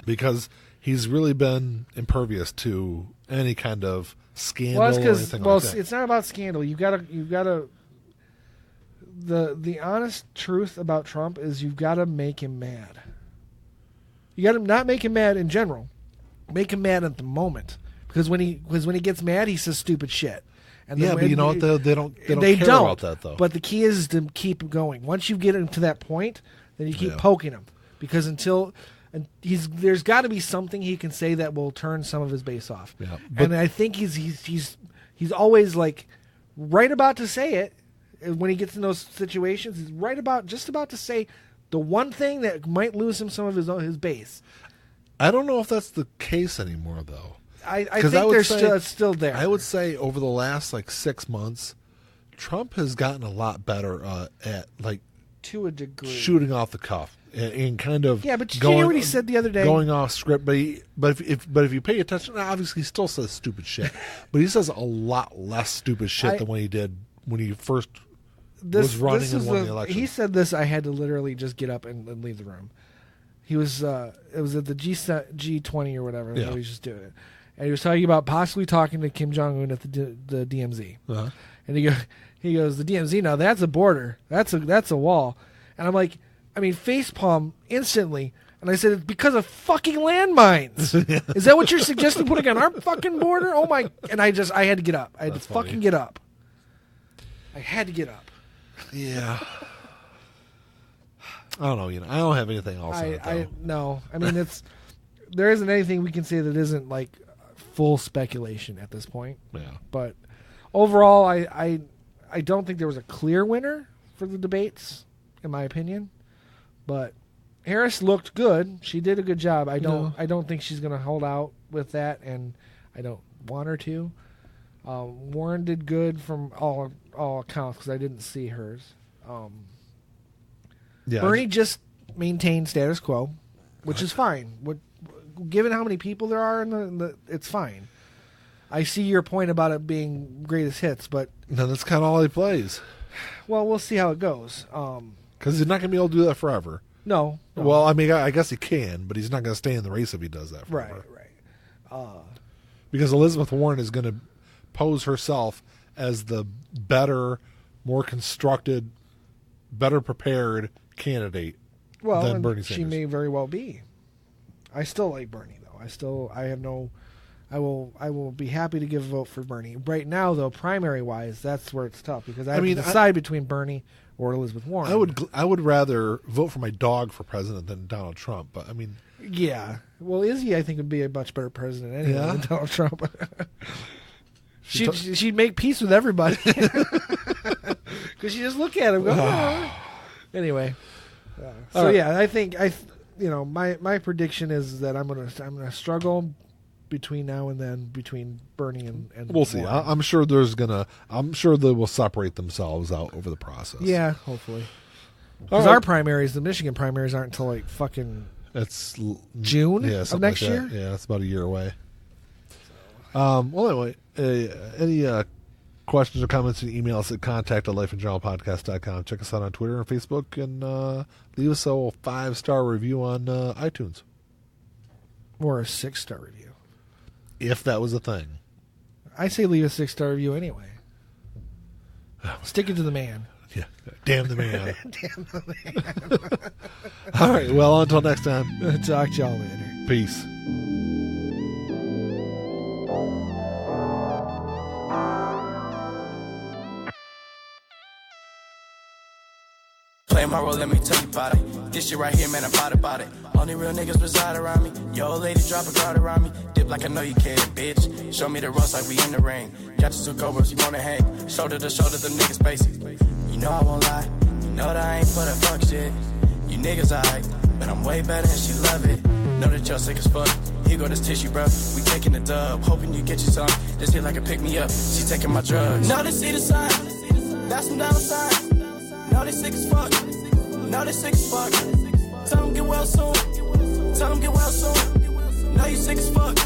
Because he's really been impervious to any kind of scandal or anything like that. It's not about scandal. You gotta the honest truth about Trump is you've got to make him mad. You got to not make him mad in general. Make him mad at the moment, because when he gets mad, he says stupid shit. And but you know what? They don't care about that, though. But the key is to keep going. Once you get him to that point, then you keep poking him, because there's got to be something he can say that will turn some of his base off. Yeah, and I think he's always like right about to say it when he gets in those situations. He's just about to say the one thing that might lose him some of his base. I don't know if that's the case anymore, though. I think they're still there. I would say over the last 6 months, Trump has gotten a lot better at to a degree shooting off the cuff and kind of but you hear what he said the other day, going off script. But if you pay attention, obviously he still says stupid shit, but he says a lot less stupid shit than what he did when he first was running and won the election. He said this. I had to literally just get up and leave the room. He was it was at the G20 or whatever. Yeah. He was just doing it, and he was talking about possibly talking to Kim Jong Un at the DMZ. Uh-huh. And he goes, the DMZ, now that's a border, that's a wall, and I'm like, I mean, facepalm instantly. And I said, it's because of fucking landmines. Is that what you're suggesting, putting on our fucking border? Oh my! And I had to get up. I had That's to funny. fucking get up. I had to get up. Yeah. I don't know. I don't have anything else. No. I mean, there isn't anything we can say that isn't like full speculation at this point. Yeah. But overall, I don't think there was a clear winner for the debates, in my opinion. But Harris looked good. She did a good job. I don't think she's going to hold out with that, and I don't want her to. Warren did good from all accounts because I didn't see hers. Yeah. Bernie just maintained status quo, which is fine. Given how many people there are it's fine. I see your point about it being greatest hits, but No, that's kind of all he plays. Well, we'll see how it goes. Because he's not going to be able to do that forever. No. Well, I mean, I guess he can, but he's not going to stay in the race if he does that forever. Right. Because Elizabeth Warren is going to pose herself as the better, more constructed, better prepared candidate than Bernie Sanders. She may very well be. I still like Bernie, though. I will be happy to give a vote for Bernie. Right now, though, primary-wise, that's where it's tough because I have to decide between Bernie or Elizabeth Warren. I would rather vote for my dog for president than Donald Trump, but I mean... Yeah. Well, Izzy, I think, would be a much better president anyway than Donald Trump. She'd make peace with everybody. Because she just look at him and go, oh. Anyway. I think my prediction is that I'm gonna struggle between now and then between Bernie and we'll see. I'm sure they will separate themselves out over the process. Yeah, hopefully. Because our primaries, the Michigan primaries, aren't until like fucking June of next year. Yeah, it's about a year away. Well, anyway, any questions or comments, you can email us at contact@lifeandjournalpodcast.com. Check us out on Twitter and Facebook, and leave us a 5-star review on iTunes. Or a 6-star review. If that was a thing. I say leave a 6-star review anyway. Stick it to the man. Yeah. Damn the man. Damn the man. All right. Well, until next time. Talk to y'all later. Peace. Play my role, let me tell you about it. This shit right here, man, I'm about it. Only real niggas reside around me. Yo, old lady, drop a guard around me. Dip like I know you can, bitch. Show me the ropes like we in the ring. Got you 2 cobras, you wanna hang. Shoulder to shoulder, the niggas basic. You know I won't lie. You know that I ain't for that fuck shit. You niggas alright, but I'm way better and she love it. Know that y'all sick as fuck. Here go this tissue, bro. We taking the dub. Hoping you get you some. This hit like a pick me up. She taking my drugs. Know they see the sign. That's some dollar signs. Know they sick as fuck. Know they sick as fuck. Tell them get well soon. Tell them get well soon. Know you sick as fuck.